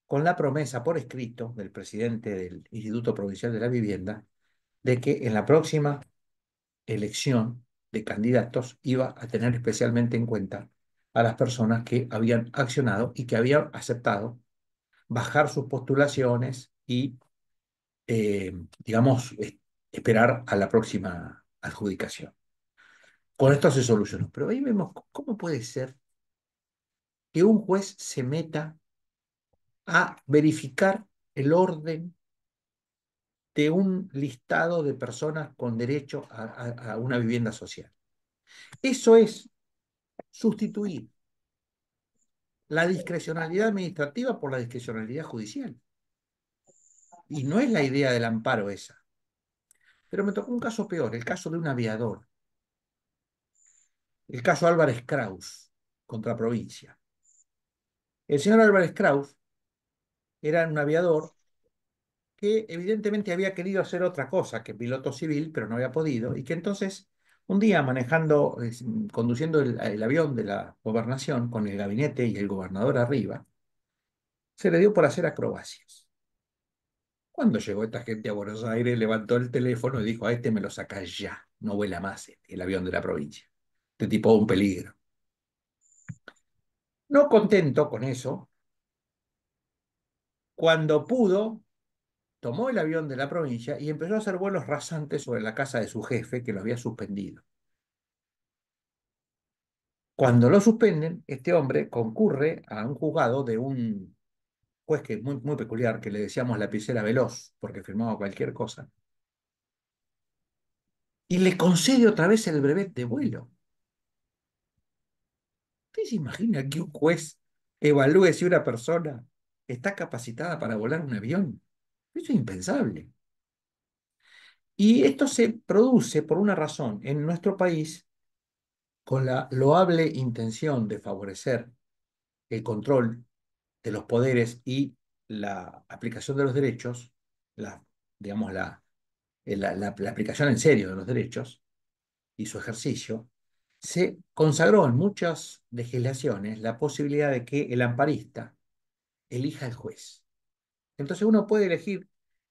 con la promesa por escrito del presidente del Instituto Provincial de la Vivienda de que en la próxima elección de candidatos iba a tener especialmente en cuenta a las personas que habían accionado y que habían aceptado bajar sus postulaciones y, digamos, esperar a la próxima adjudicación. Con esto se solucionó. Pero ahí vemos cómo puede ser que un juez se meta a verificar el orden de un listado de personas con derecho a una vivienda social. Eso es sustituir la discrecionalidad administrativa por la discrecionalidad judicial. Y no es la idea del amparo esa. Pero me tocó un caso peor, el caso de un aviador, el caso Álvarez Kraus. contra provincia. El señor Álvarez Kraus era un aviador que evidentemente había querido hacer otra cosa que piloto civil, pero no había podido, y que entonces, un día manejando, conduciendo el avión de la gobernación con el gabinete y el gobernador arriba, se le dio por hacer acrobacias. Cuando llegó esta gente a Buenos Aires, levantó el teléfono y dijo: a este me lo sacás ya, no vuela más el avión de la provincia. Este tipo es un peligro. No contento con eso, cuando pudo, tomó el avión de la provincia y empezó a hacer vuelos rasantes sobre la casa de su jefe, que lo había suspendido. Cuando lo suspenden, este hombre concurre a un juzgado de un juez que muy, muy peculiar, que le decíamos lapicera veloz, porque firmaba cualquier cosa, y le concede otra vez el brevet de vuelo. ¿Usted se imagina que un juez evalúe si una persona está capacitada para volar un avión? Eso es impensable. Y esto se produce por una razón. En nuestro país, con la loable intención de favorecer el control de los poderes y la aplicación de los derechos, la, digamos, la aplicación en serio de los derechos y su ejercicio, se consagró en muchas legislaciones la posibilidad de que el amparista elija el juez. Entonces uno puede elegir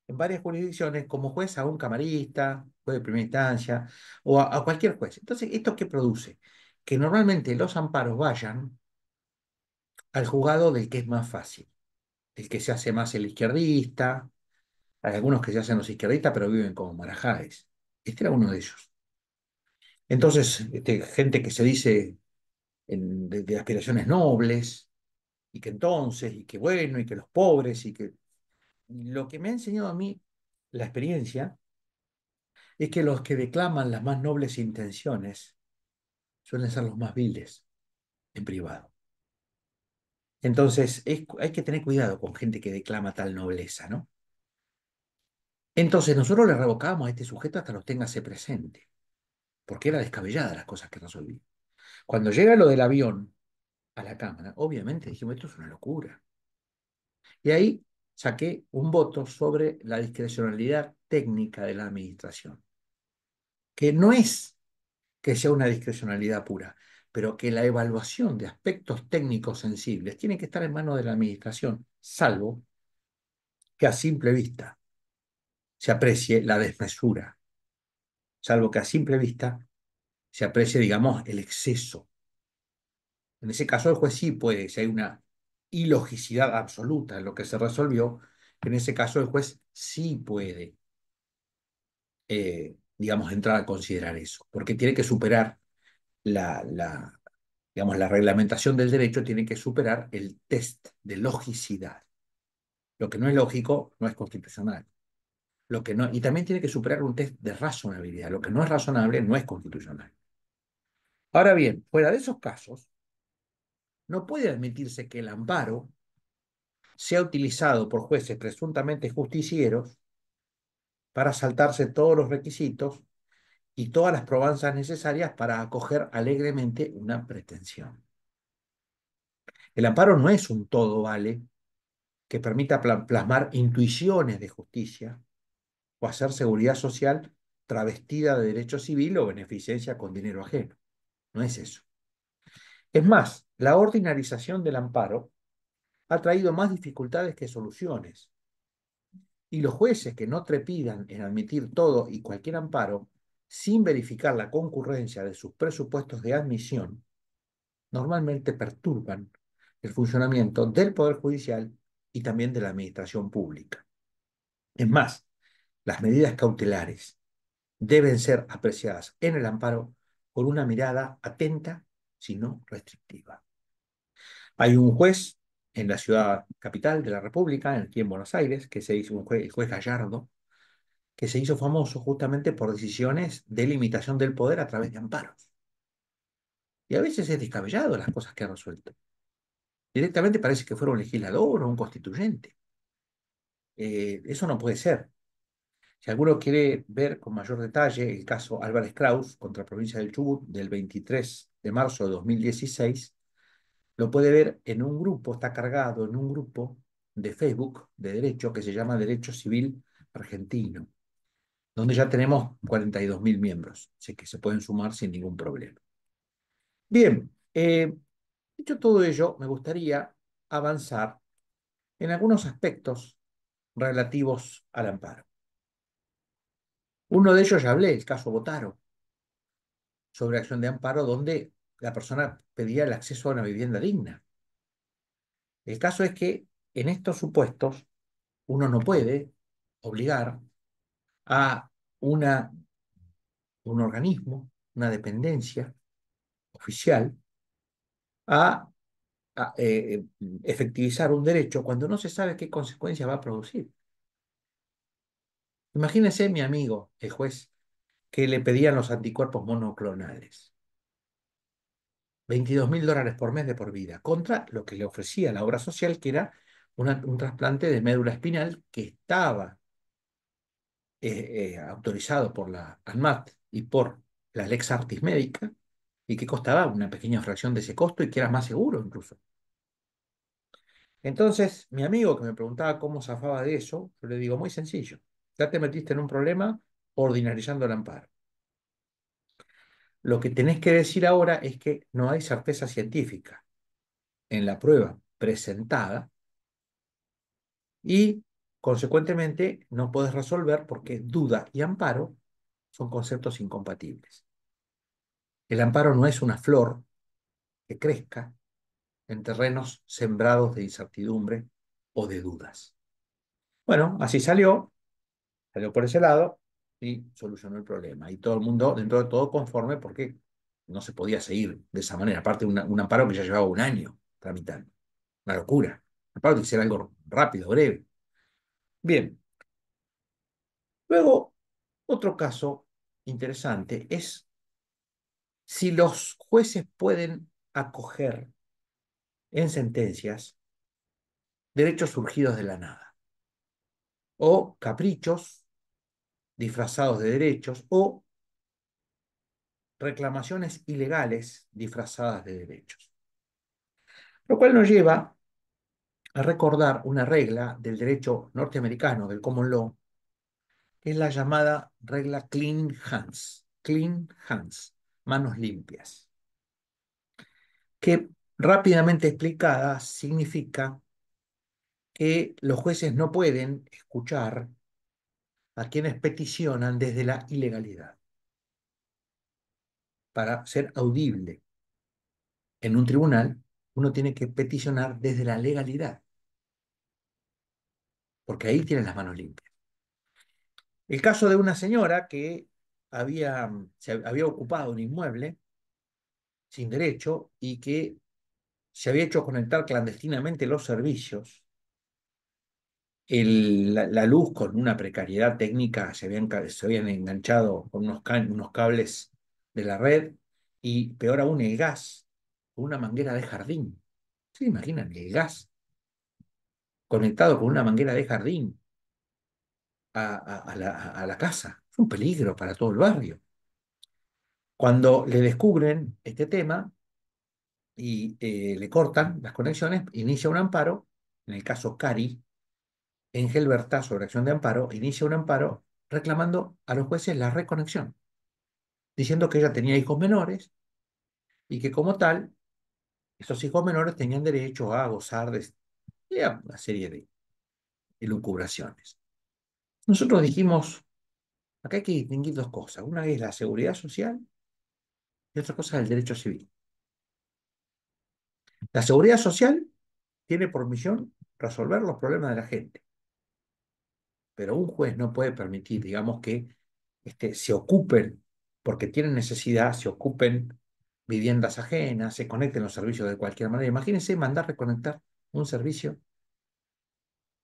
en varias jurisdicciones como juez a un camarista, juez de primera instancia, o a cualquier juez. Entonces, ¿esto qué produce? Que normalmente los amparos vayan al juzgado del que es más fácil, el que se hace más el izquierdista. Hay algunos que se hacen los izquierdistas, pero viven como marajáes. Este era uno de ellos. Entonces, gente que se dice de aspiraciones nobles, y que entonces, y que bueno, y que los pobres, y que lo que me ha enseñado a mí la experiencia es que los que declaman las más nobles intenciones suelen ser los más viles en privado. Entonces, hay que tener cuidado con gente que declama tal nobleza, ¿no? Entonces, nosotros le revocábamos a este sujeto hasta los téngase presente, porque era descabellada las cosas que resolvía. Cuando llega lo del avión a la Cámara, obviamente dijimos: esto es una locura. Y ahí saqué un voto sobre la discrecionalidad técnica de la administración, que no es que sea una discrecionalidad pura, pero que la evaluación de aspectos técnicos sensibles tiene que estar en manos de la administración, salvo que a simple vista se aprecie la desmesura, salvo que a simple vista se aprecie, digamos, el exceso. En ese caso, el juez sí puede, si hay una ilogicidad absoluta en lo que se resolvió, en ese caso el juez sí puede, digamos, entrar a considerar eso, porque tiene que superar la digamos, la reglamentación del derecho tiene que superar el test de logicidad. Lo que no es lógico no es constitucional. Lo que no, y también tiene que superar un test de razonabilidad. Lo que no es razonable no es constitucional. Ahora bien, fuera de esos casos, no puede admitirse que el amparo sea utilizado por jueces presuntamente justicieros para saltarse todos los requisitos y todas las probanzas necesarias para acoger alegremente una pretensión. El amparo no es un todo vale que permita plasmar intuiciones de justicia o hacer seguridad social travestida de derecho civil o beneficencia con dinero ajeno. No es eso. Es más, la ordinarización del amparo ha traído más dificultades que soluciones. Y los jueces que no trepidan en admitir todo y cualquier amparo sin verificar la concurrencia de sus presupuestos de admisión, normalmente perturban el funcionamiento del Poder Judicial y también de la administración pública. Es más, las medidas cautelares deben ser apreciadas en el amparo con una mirada atenta, sino restrictiva. Hay un juez en la ciudad capital de la República, aquí en Buenos Aires, que se hizo el juez Gallardo, que se hizo famoso justamente por decisiones de limitación del poder a través de amparos. Y a veces es descabellado las cosas que ha resuelto. Directamente parece que fuera un legislador o un constituyente. Eso no puede ser. Si alguno quiere ver con mayor detalle el caso Álvarez Kraus contra la provincia del Chubut del 23 de marzo de 2016, lo puede ver en un grupo, está cargado en un grupo de Facebook de derecho que se llama Derecho Civil Argentino, donde ya tenemos 42.000 miembros, así que se pueden sumar sin ningún problema. Bien, dicho todo ello, me gustaría avanzar en algunos aspectos relativos al amparo. Uno de ellos ya hablé, el caso Botaro, sobre acción de amparo, donde la persona pedía el acceso a una vivienda digna. El caso es que en estos supuestos uno no puede obligar a una, un organismo, una dependencia oficial, a, efectivizar un derecho cuando no se sabe qué consecuencias va a producir. Imagínese mi amigo, el juez, que le pedían los anticuerpos monoclonales. $22.000 por mes de por vida, contra lo que le ofrecía la obra social, que era un trasplante de médula espinal que estaba autorizado por la ANMAT y por la Lex Artis Médica, y que costaba una pequeña fracción de ese costo y que era más seguro incluso. Entonces, mi amigo que me preguntaba cómo zafaba de eso, yo le digo, muy sencillo, ya te metiste en un problema ordinarizando el amparo. Lo que tenés que decir ahora es que no hay certeza científica en la prueba presentada y, consecuentemente, no podés resolver porque duda y amparo son conceptos incompatibles. El amparo no es una flor que crezca en terrenos sembrados de incertidumbre o de dudas. Bueno, así salió por ese lado y solucionó el problema. Y todo el mundo, dentro de todo, conforme porque no se podía seguir de esa manera. Aparte, un amparo que ya llevaba un año tramitando. Una locura. Un amparo tiene que ser algo rápido, breve. Bien. Luego, otro caso interesante es si los jueces pueden acoger en sentencias derechos surgidos de la nada, o caprichos disfrazados de derechos, o reclamaciones ilegales disfrazadas de derechos. Lo cual nos lleva a recordar una regla del derecho norteamericano, del common law, que es la llamada regla clean hands, manos limpias, que rápidamente explicada significa que los jueces no pueden escuchar a quienes peticionan desde la ilegalidad. Para ser audible en un tribunal, uno tiene que peticionar desde la legalidad, porque ahí tienen las manos limpias. El caso de una señora que se había ocupado un inmueble sin derecho y que se había hecho conectar clandestinamente los servicios, la luz con una precariedad técnica, se habían enganchado con unos cables de la red, y peor aún el gas, con una manguera de jardín. ¿Se imaginan el gas conectado con una manguera de jardín a la casa? Es un peligro para todo el barrio. Cuando le descubren este tema y le cortan las conexiones, inicia un amparo, en el caso Cari, Engelberta, sobre acción de amparo, inicia un amparo reclamando a los jueces la reconexión, diciendo que ella tenía hijos menores y que como tal, esos hijos menores tenían derecho a gozar de una serie de elucubraciones. Nosotros dijimos, acá hay que distinguir dos cosas. Una es la seguridad social y otra cosa es el derecho civil. La seguridad social tiene por misión resolver los problemas de la gente, pero un juez no puede permitir, digamos, que se ocupen, porque tienen necesidad, se ocupen viviendas ajenas, se conecten los servicios de cualquier manera. Imagínense mandar reconectar un servicio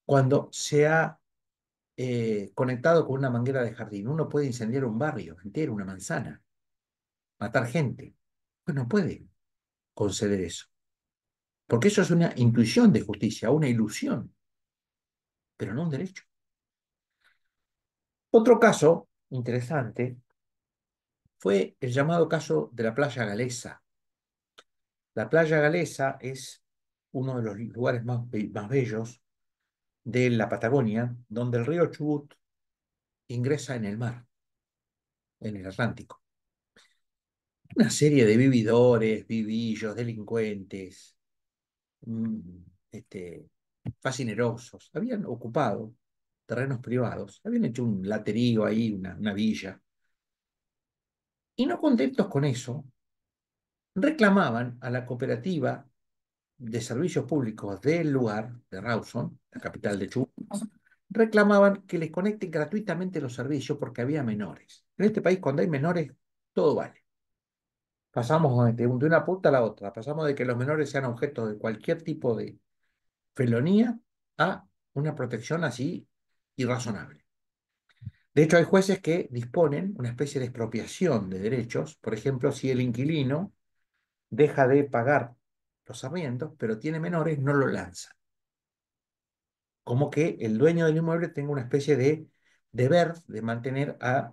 cuando se ha conectado con una manguera de jardín. Uno puede incendiar un barrio entero, una manzana, matar gente. Pues no puede conceder eso, porque eso es una intuición de justicia, una ilusión, pero no un derecho. Otro caso interesante fue el llamado caso de la playa galesa, La playa galesa es uno de los lugares más bellos de la Patagonia, donde el río Chubut ingresa en el mar, en el Atlántico. Una serie de vividores, vivillos, delincuentes, mm, este, fascinerosos, habían ocupado terrenos privados, habían hecho un laterío ahí, una villa, y no contentos con eso, reclamaban a la cooperativa de servicios públicos del lugar, de Rawson, la capital de Chubut, reclamaban que les conecten gratuitamente los servicios porque había menores. En este país, cuando hay menores, todo vale. Pasamos de una punta a la otra, pasamos de que los menores sean objeto de cualquier tipo de felonía a una protección así irrazonable. De hecho, hay jueces que disponen una especie de expropiación de derechos, por ejemplo, si el inquilino deja de pagar los arriendos, pero tiene menores, no lo lanza. Como que el dueño del inmueble tenga una especie de deber de mantener a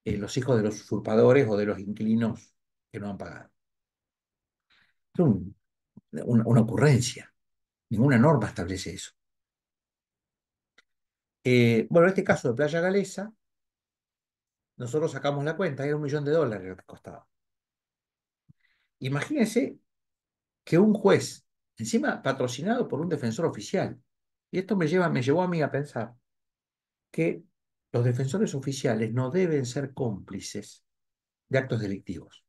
los hijos de los usurpadores o de los inquilinos que no han pagado. Es una ocurrencia. Ninguna norma establece eso. Bueno, en este caso de Playa Galesa, nosotros sacamos la cuenta, era $1 millón lo que costaba. Imagínense que un juez, encima patrocinado por un defensor oficial, y esto me llevó a mí a pensar que los defensores oficiales no deben ser cómplices de actos delictivos.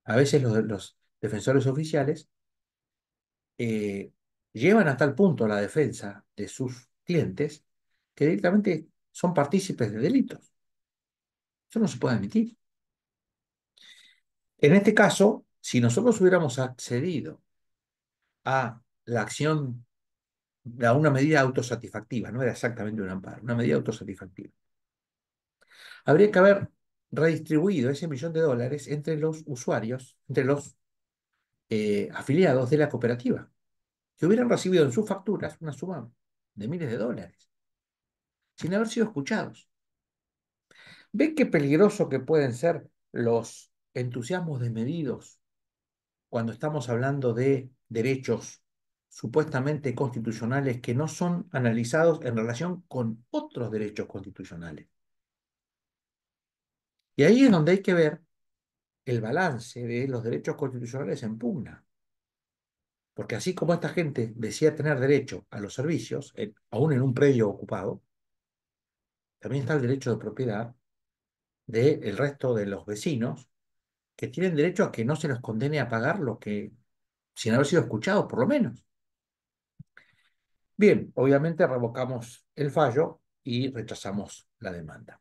A veces los defensores oficiales eh, llevan a tal punto la defensa de sus clientes que directamente son partícipes de delitos. Eso no se puede admitir. En este caso, si nosotros hubiéramos accedido a la acción, a una medida autosatisfactiva, no era exactamente un amparo, una medida autosatisfactiva, habría que haber redistribuido ese $1 millón entre los usuarios, entre los afiliados de la cooperativa, que hubieran recibido en sus facturas una suma de miles de dólares, sin haber sido escuchados. ¿Ven qué peligroso que pueden ser los entusiasmos desmedidos cuando estamos hablando de derechos supuestamente constitucionales que no son analizados en relación con otros derechos constitucionales? Y ahí es donde hay que ver el balance de los derechos constitucionales en pugna. Porque así como esta gente decía tener derecho a los servicios, aún en un predio ocupado, también está el derecho de propiedad del resto de los vecinos que tienen derecho a que no se los condene a pagar lo que, sin haber sido escuchados, por lo menos. Bien, obviamente revocamos el fallo y rechazamos la demanda.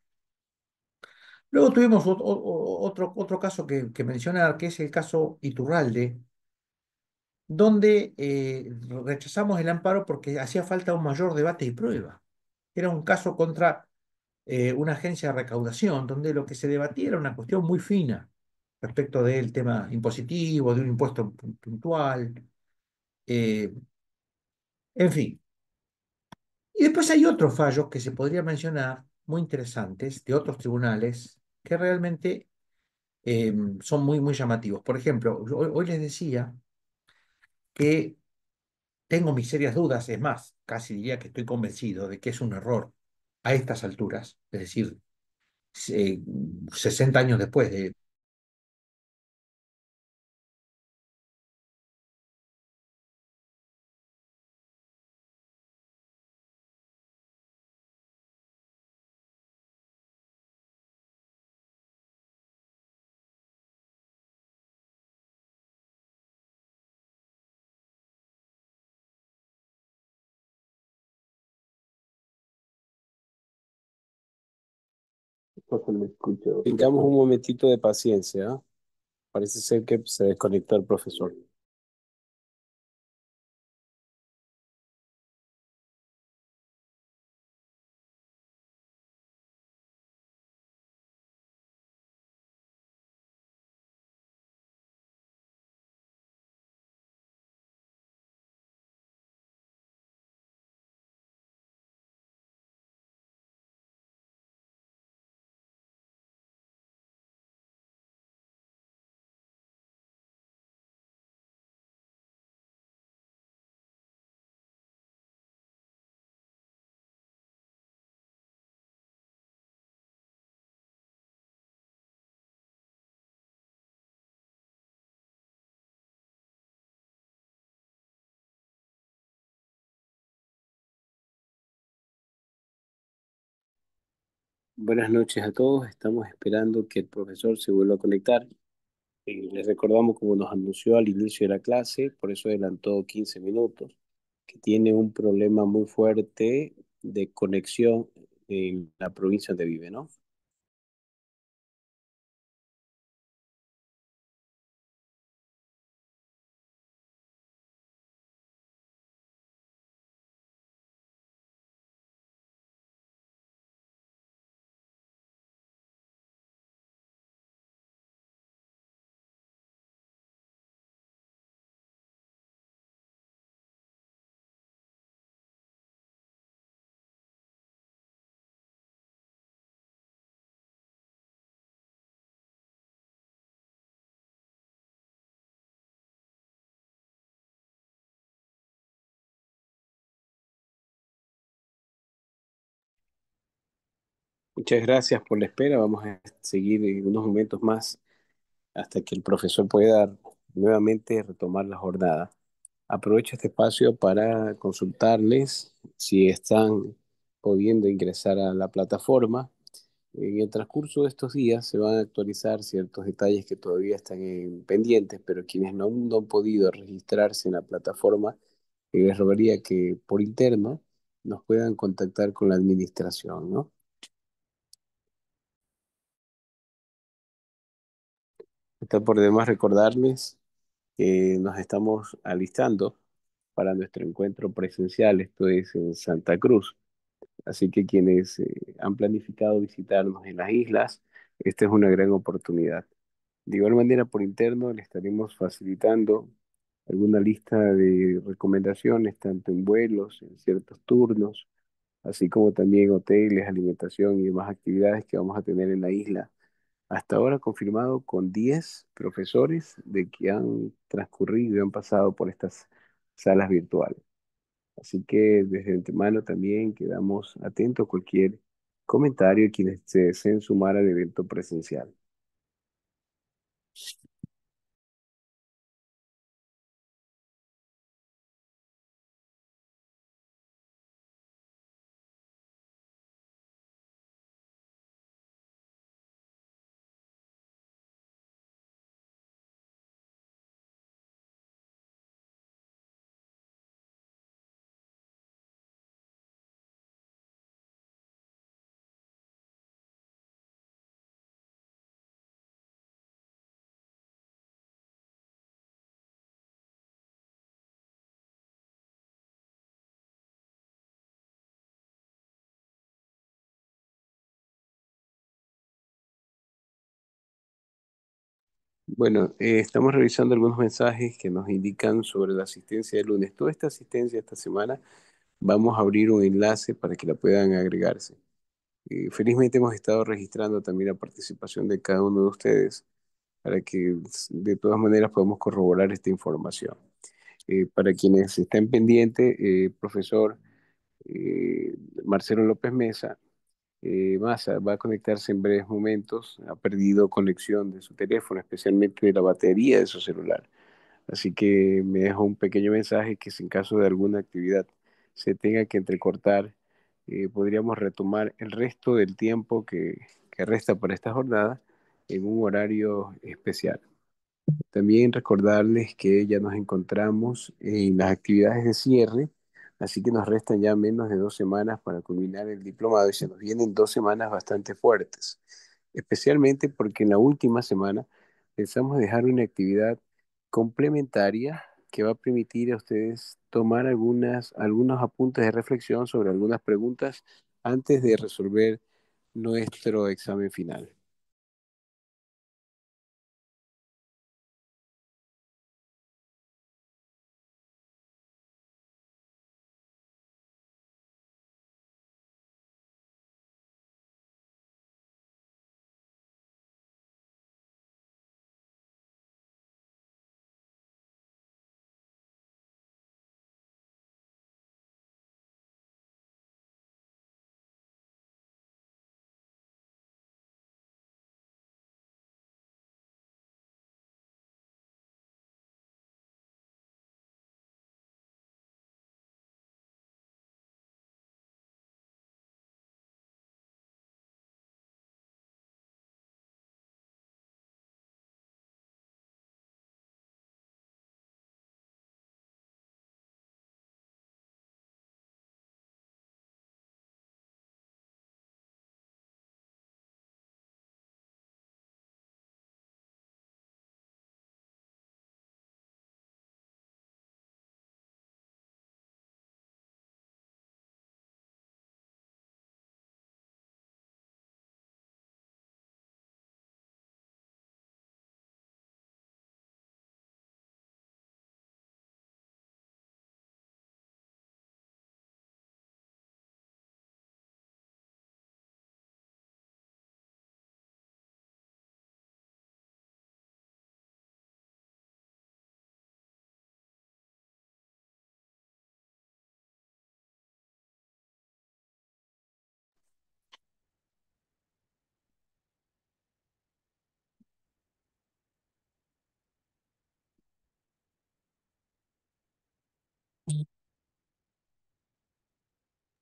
Luego tuvimos otro caso que mencionar, que es el caso Iturralde, donde rechazamos el amparo porque hacía falta un mayor debate y prueba. Era un caso contra una agencia de recaudación, donde lo que se debatía era una cuestión muy fina respecto del tema impositivo, de un impuesto puntual, eh, en fin. Y después hay otros fallos que se podría mencionar, muy interesantes, de otros tribunales, que realmente son muy llamativos. Por ejemplo, hoy les decía que tengo mis serias dudas, es más, casi diría que estoy convencido de que es un error a estas alturas, es decir, eh, 60 años después de No se me escucha. Tengamos un momentito de paciencia, ¿ah? Parece ser que se desconectó el profesor. Buenas noches a todos. Estamos esperando que el profesor se vuelva a conectar. Les recordamos, como nos anunció al inicio de la clase, por eso adelantó 15 minutos, que tiene un problema muy fuerte de conexión en la provincia donde vive, ¿no? Muchas gracias por la espera. Vamos a seguir en unos momentos más hasta que el profesor pueda nuevamente retomar la jornada. Aprovecho este espacio para consultarles si están pudiendo ingresar a la plataforma. En el transcurso de estos días se van a actualizar ciertos detalles que todavía están pendientes, pero quienes no han podido registrarse en la plataforma, les rogaría que por interno nos puedan contactar con la administración, ¿no? Está por demás recordarles que nos estamos alistando para nuestro encuentro presencial, esto es en Santa Cruz. Así que quienes han planificado visitarnos en las islas, esta es una gran oportunidad. De igual manera, por interno le estaremos facilitando alguna lista de recomendaciones, tanto en vuelos, en ciertos turnos, así como también hoteles, alimentación y demás actividades que vamos a tener en la isla. Hasta ahora confirmado con 10 profesores de que han transcurrido y han pasado por estas salas virtuales. Así que desde antemano también quedamos atentos a cualquier comentario de quienes se deseen sumar al evento presencial. Bueno, estamos revisando algunos mensajes que nos indican sobre la asistencia del lunes. Toda esta asistencia esta semana vamos a abrir un enlace para que la puedan agregarse. Felizmente hemos estado registrando también la participación de cada uno de ustedes para que de todas maneras podamos corroborar esta información. Para quienes estén pendientes, profesor eh, Marcelo López Mesa, Massa va a conectarse en breves momentos. Ha perdido conexión de su teléfono, especialmente de la batería de su celular. Así que me dejó un pequeño mensaje que si en caso de alguna actividad se tenga que entrecortar, podríamos retomar el resto del tiempo que resta para esta jornada en un horario especial. También recordarles que ya nos encontramos en las actividades de cierre, así que nos restan ya menos de 2 semanas para culminar el diplomado y se nos vienen 2 semanas bastante fuertes, especialmente porque en la última semana pensamos dejar una actividad complementaria que va a permitir a ustedes tomar algunos apuntes de reflexión sobre algunas preguntas antes de resolver nuestro examen final.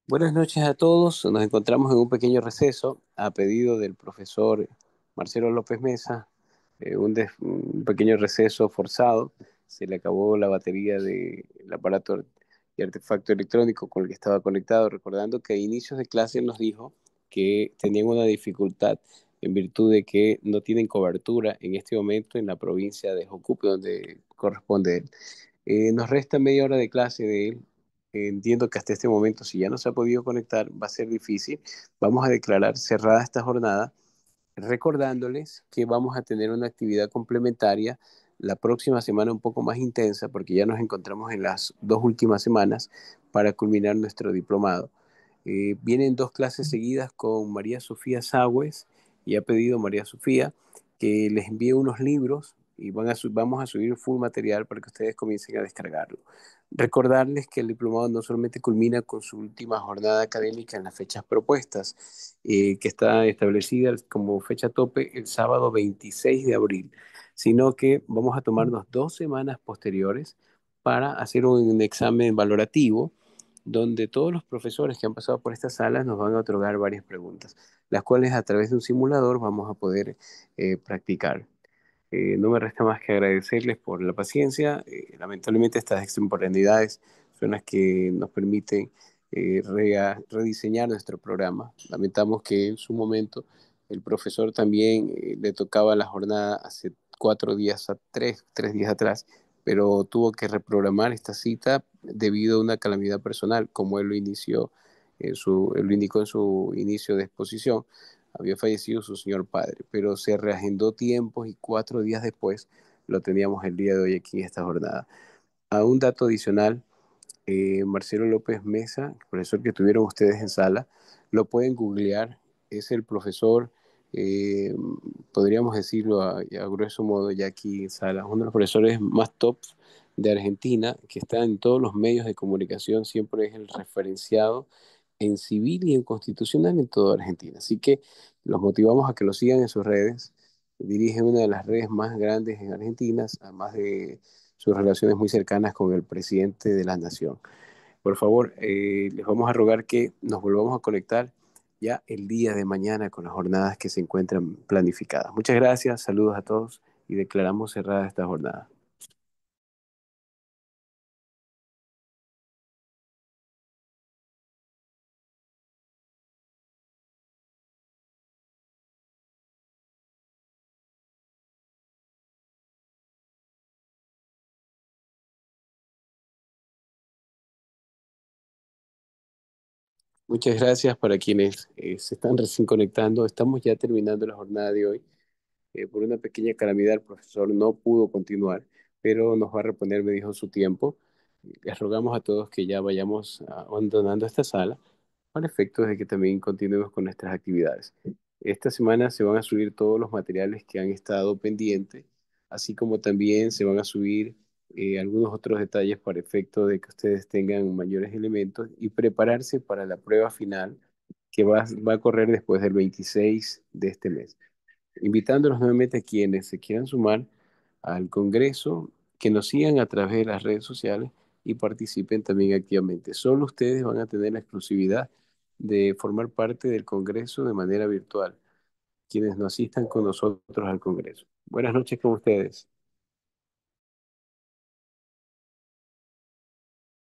Buenas noches a todos. Nos encontramos en un pequeño receso a pedido del profesor Marcelo López Mesa, un pequeño receso forzado. Se le acabó la batería del aparato y artefacto electrónico con el que estaba conectado, recordando que a inicios de clase nos dijo que tenían una dificultad en virtud de que no tienen cobertura en este momento en la provincia de Jocupe, donde corresponde él. Nos resta media hora de clase de él. Entiendo que hasta este momento, si ya no se ha podido conectar, va a ser difícil. Vamos a declarar cerrada esta jornada, recordándoles que vamos a tener una actividad complementaria la próxima semana un poco más intensa, porque ya nos encontramos en las dos últimas semanas para culminar nuestro diplomado. Vienen dos clases seguidas con María Sofía Sagües y ha pedido María Sofía que les envíe unos libros y vamos a subir full material para que ustedes comiencen a descargarlo. Recordarles que el diplomado no solamente culmina con su última jornada académica en las fechas propuestas, que está establecida como fecha tope el sábado 26 de abril, sino que vamos a tomarnos 2 semanas posteriores para hacer un examen valorativo donde todos los profesores que han pasado por estas salas nos van a otorgar varias preguntas, las cuales a través de un simulador vamos a poder practicar. No me resta más que agradecerles por la paciencia. Lamentablemente estas extemporaneidades son las que nos permiten rediseñar nuestro programa. Lamentamos que en su momento el profesor también le tocaba la jornada hace 4 días, tres días atrás, pero tuvo que reprogramar esta cita debido a una calamidad personal, como él lo inició, él lo indicó en su inicio de exposición. Había fallecido su señor padre, pero se reagendó tiempos y 4 días después lo teníamos el día de hoy aquí en esta jornada. A un dato adicional, Marcelo López Mesa, el profesor que tuvieron ustedes en sala, lo pueden googlear, es el profesor, eh, podríamos decirlo a grueso modo ya aquí en sala, uno de los profesores más top de Argentina, que está en todos los medios de comunicación, siempre es el referenciado en civil y en constitucional en toda Argentina. Así que los motivamos a que lo sigan en sus redes. Dirige una de las redes más grandes en Argentina, además de sus relaciones muy cercanas con el presidente de la nación. Por favor, les vamos a rogar que nos volvamos a conectar ya el día de mañana con las jornadas que se encuentran planificadas. Muchas gracias, saludos a todos y declaramos cerrada esta jornada. Muchas gracias para quienes se están recién conectando. Estamos ya terminando la jornada de hoy. Por una pequeña calamidad, el profesor no pudo continuar, pero nos va a reponer, me dijo, su tiempo. Les rogamos a todos que ya vayamos abandonando esta sala para efectos de que también continuemos con nuestras actividades. Esta semana se van a subir todos los materiales que han estado pendientes, así como también se van a subir algunos otros detalles para efecto de que ustedes tengan mayores elementos y prepararse para la prueba final que va a correr después del 26 de este mes, invitándolos nuevamente a quienes se quieran sumar al Congreso, que nos sigan a través de las redes sociales y participen también activamente. Solo ustedes van a tener la exclusividad de formar parte del Congreso de manera virtual, quienes no asistan con nosotros al Congreso. Buenas noches con ustedes.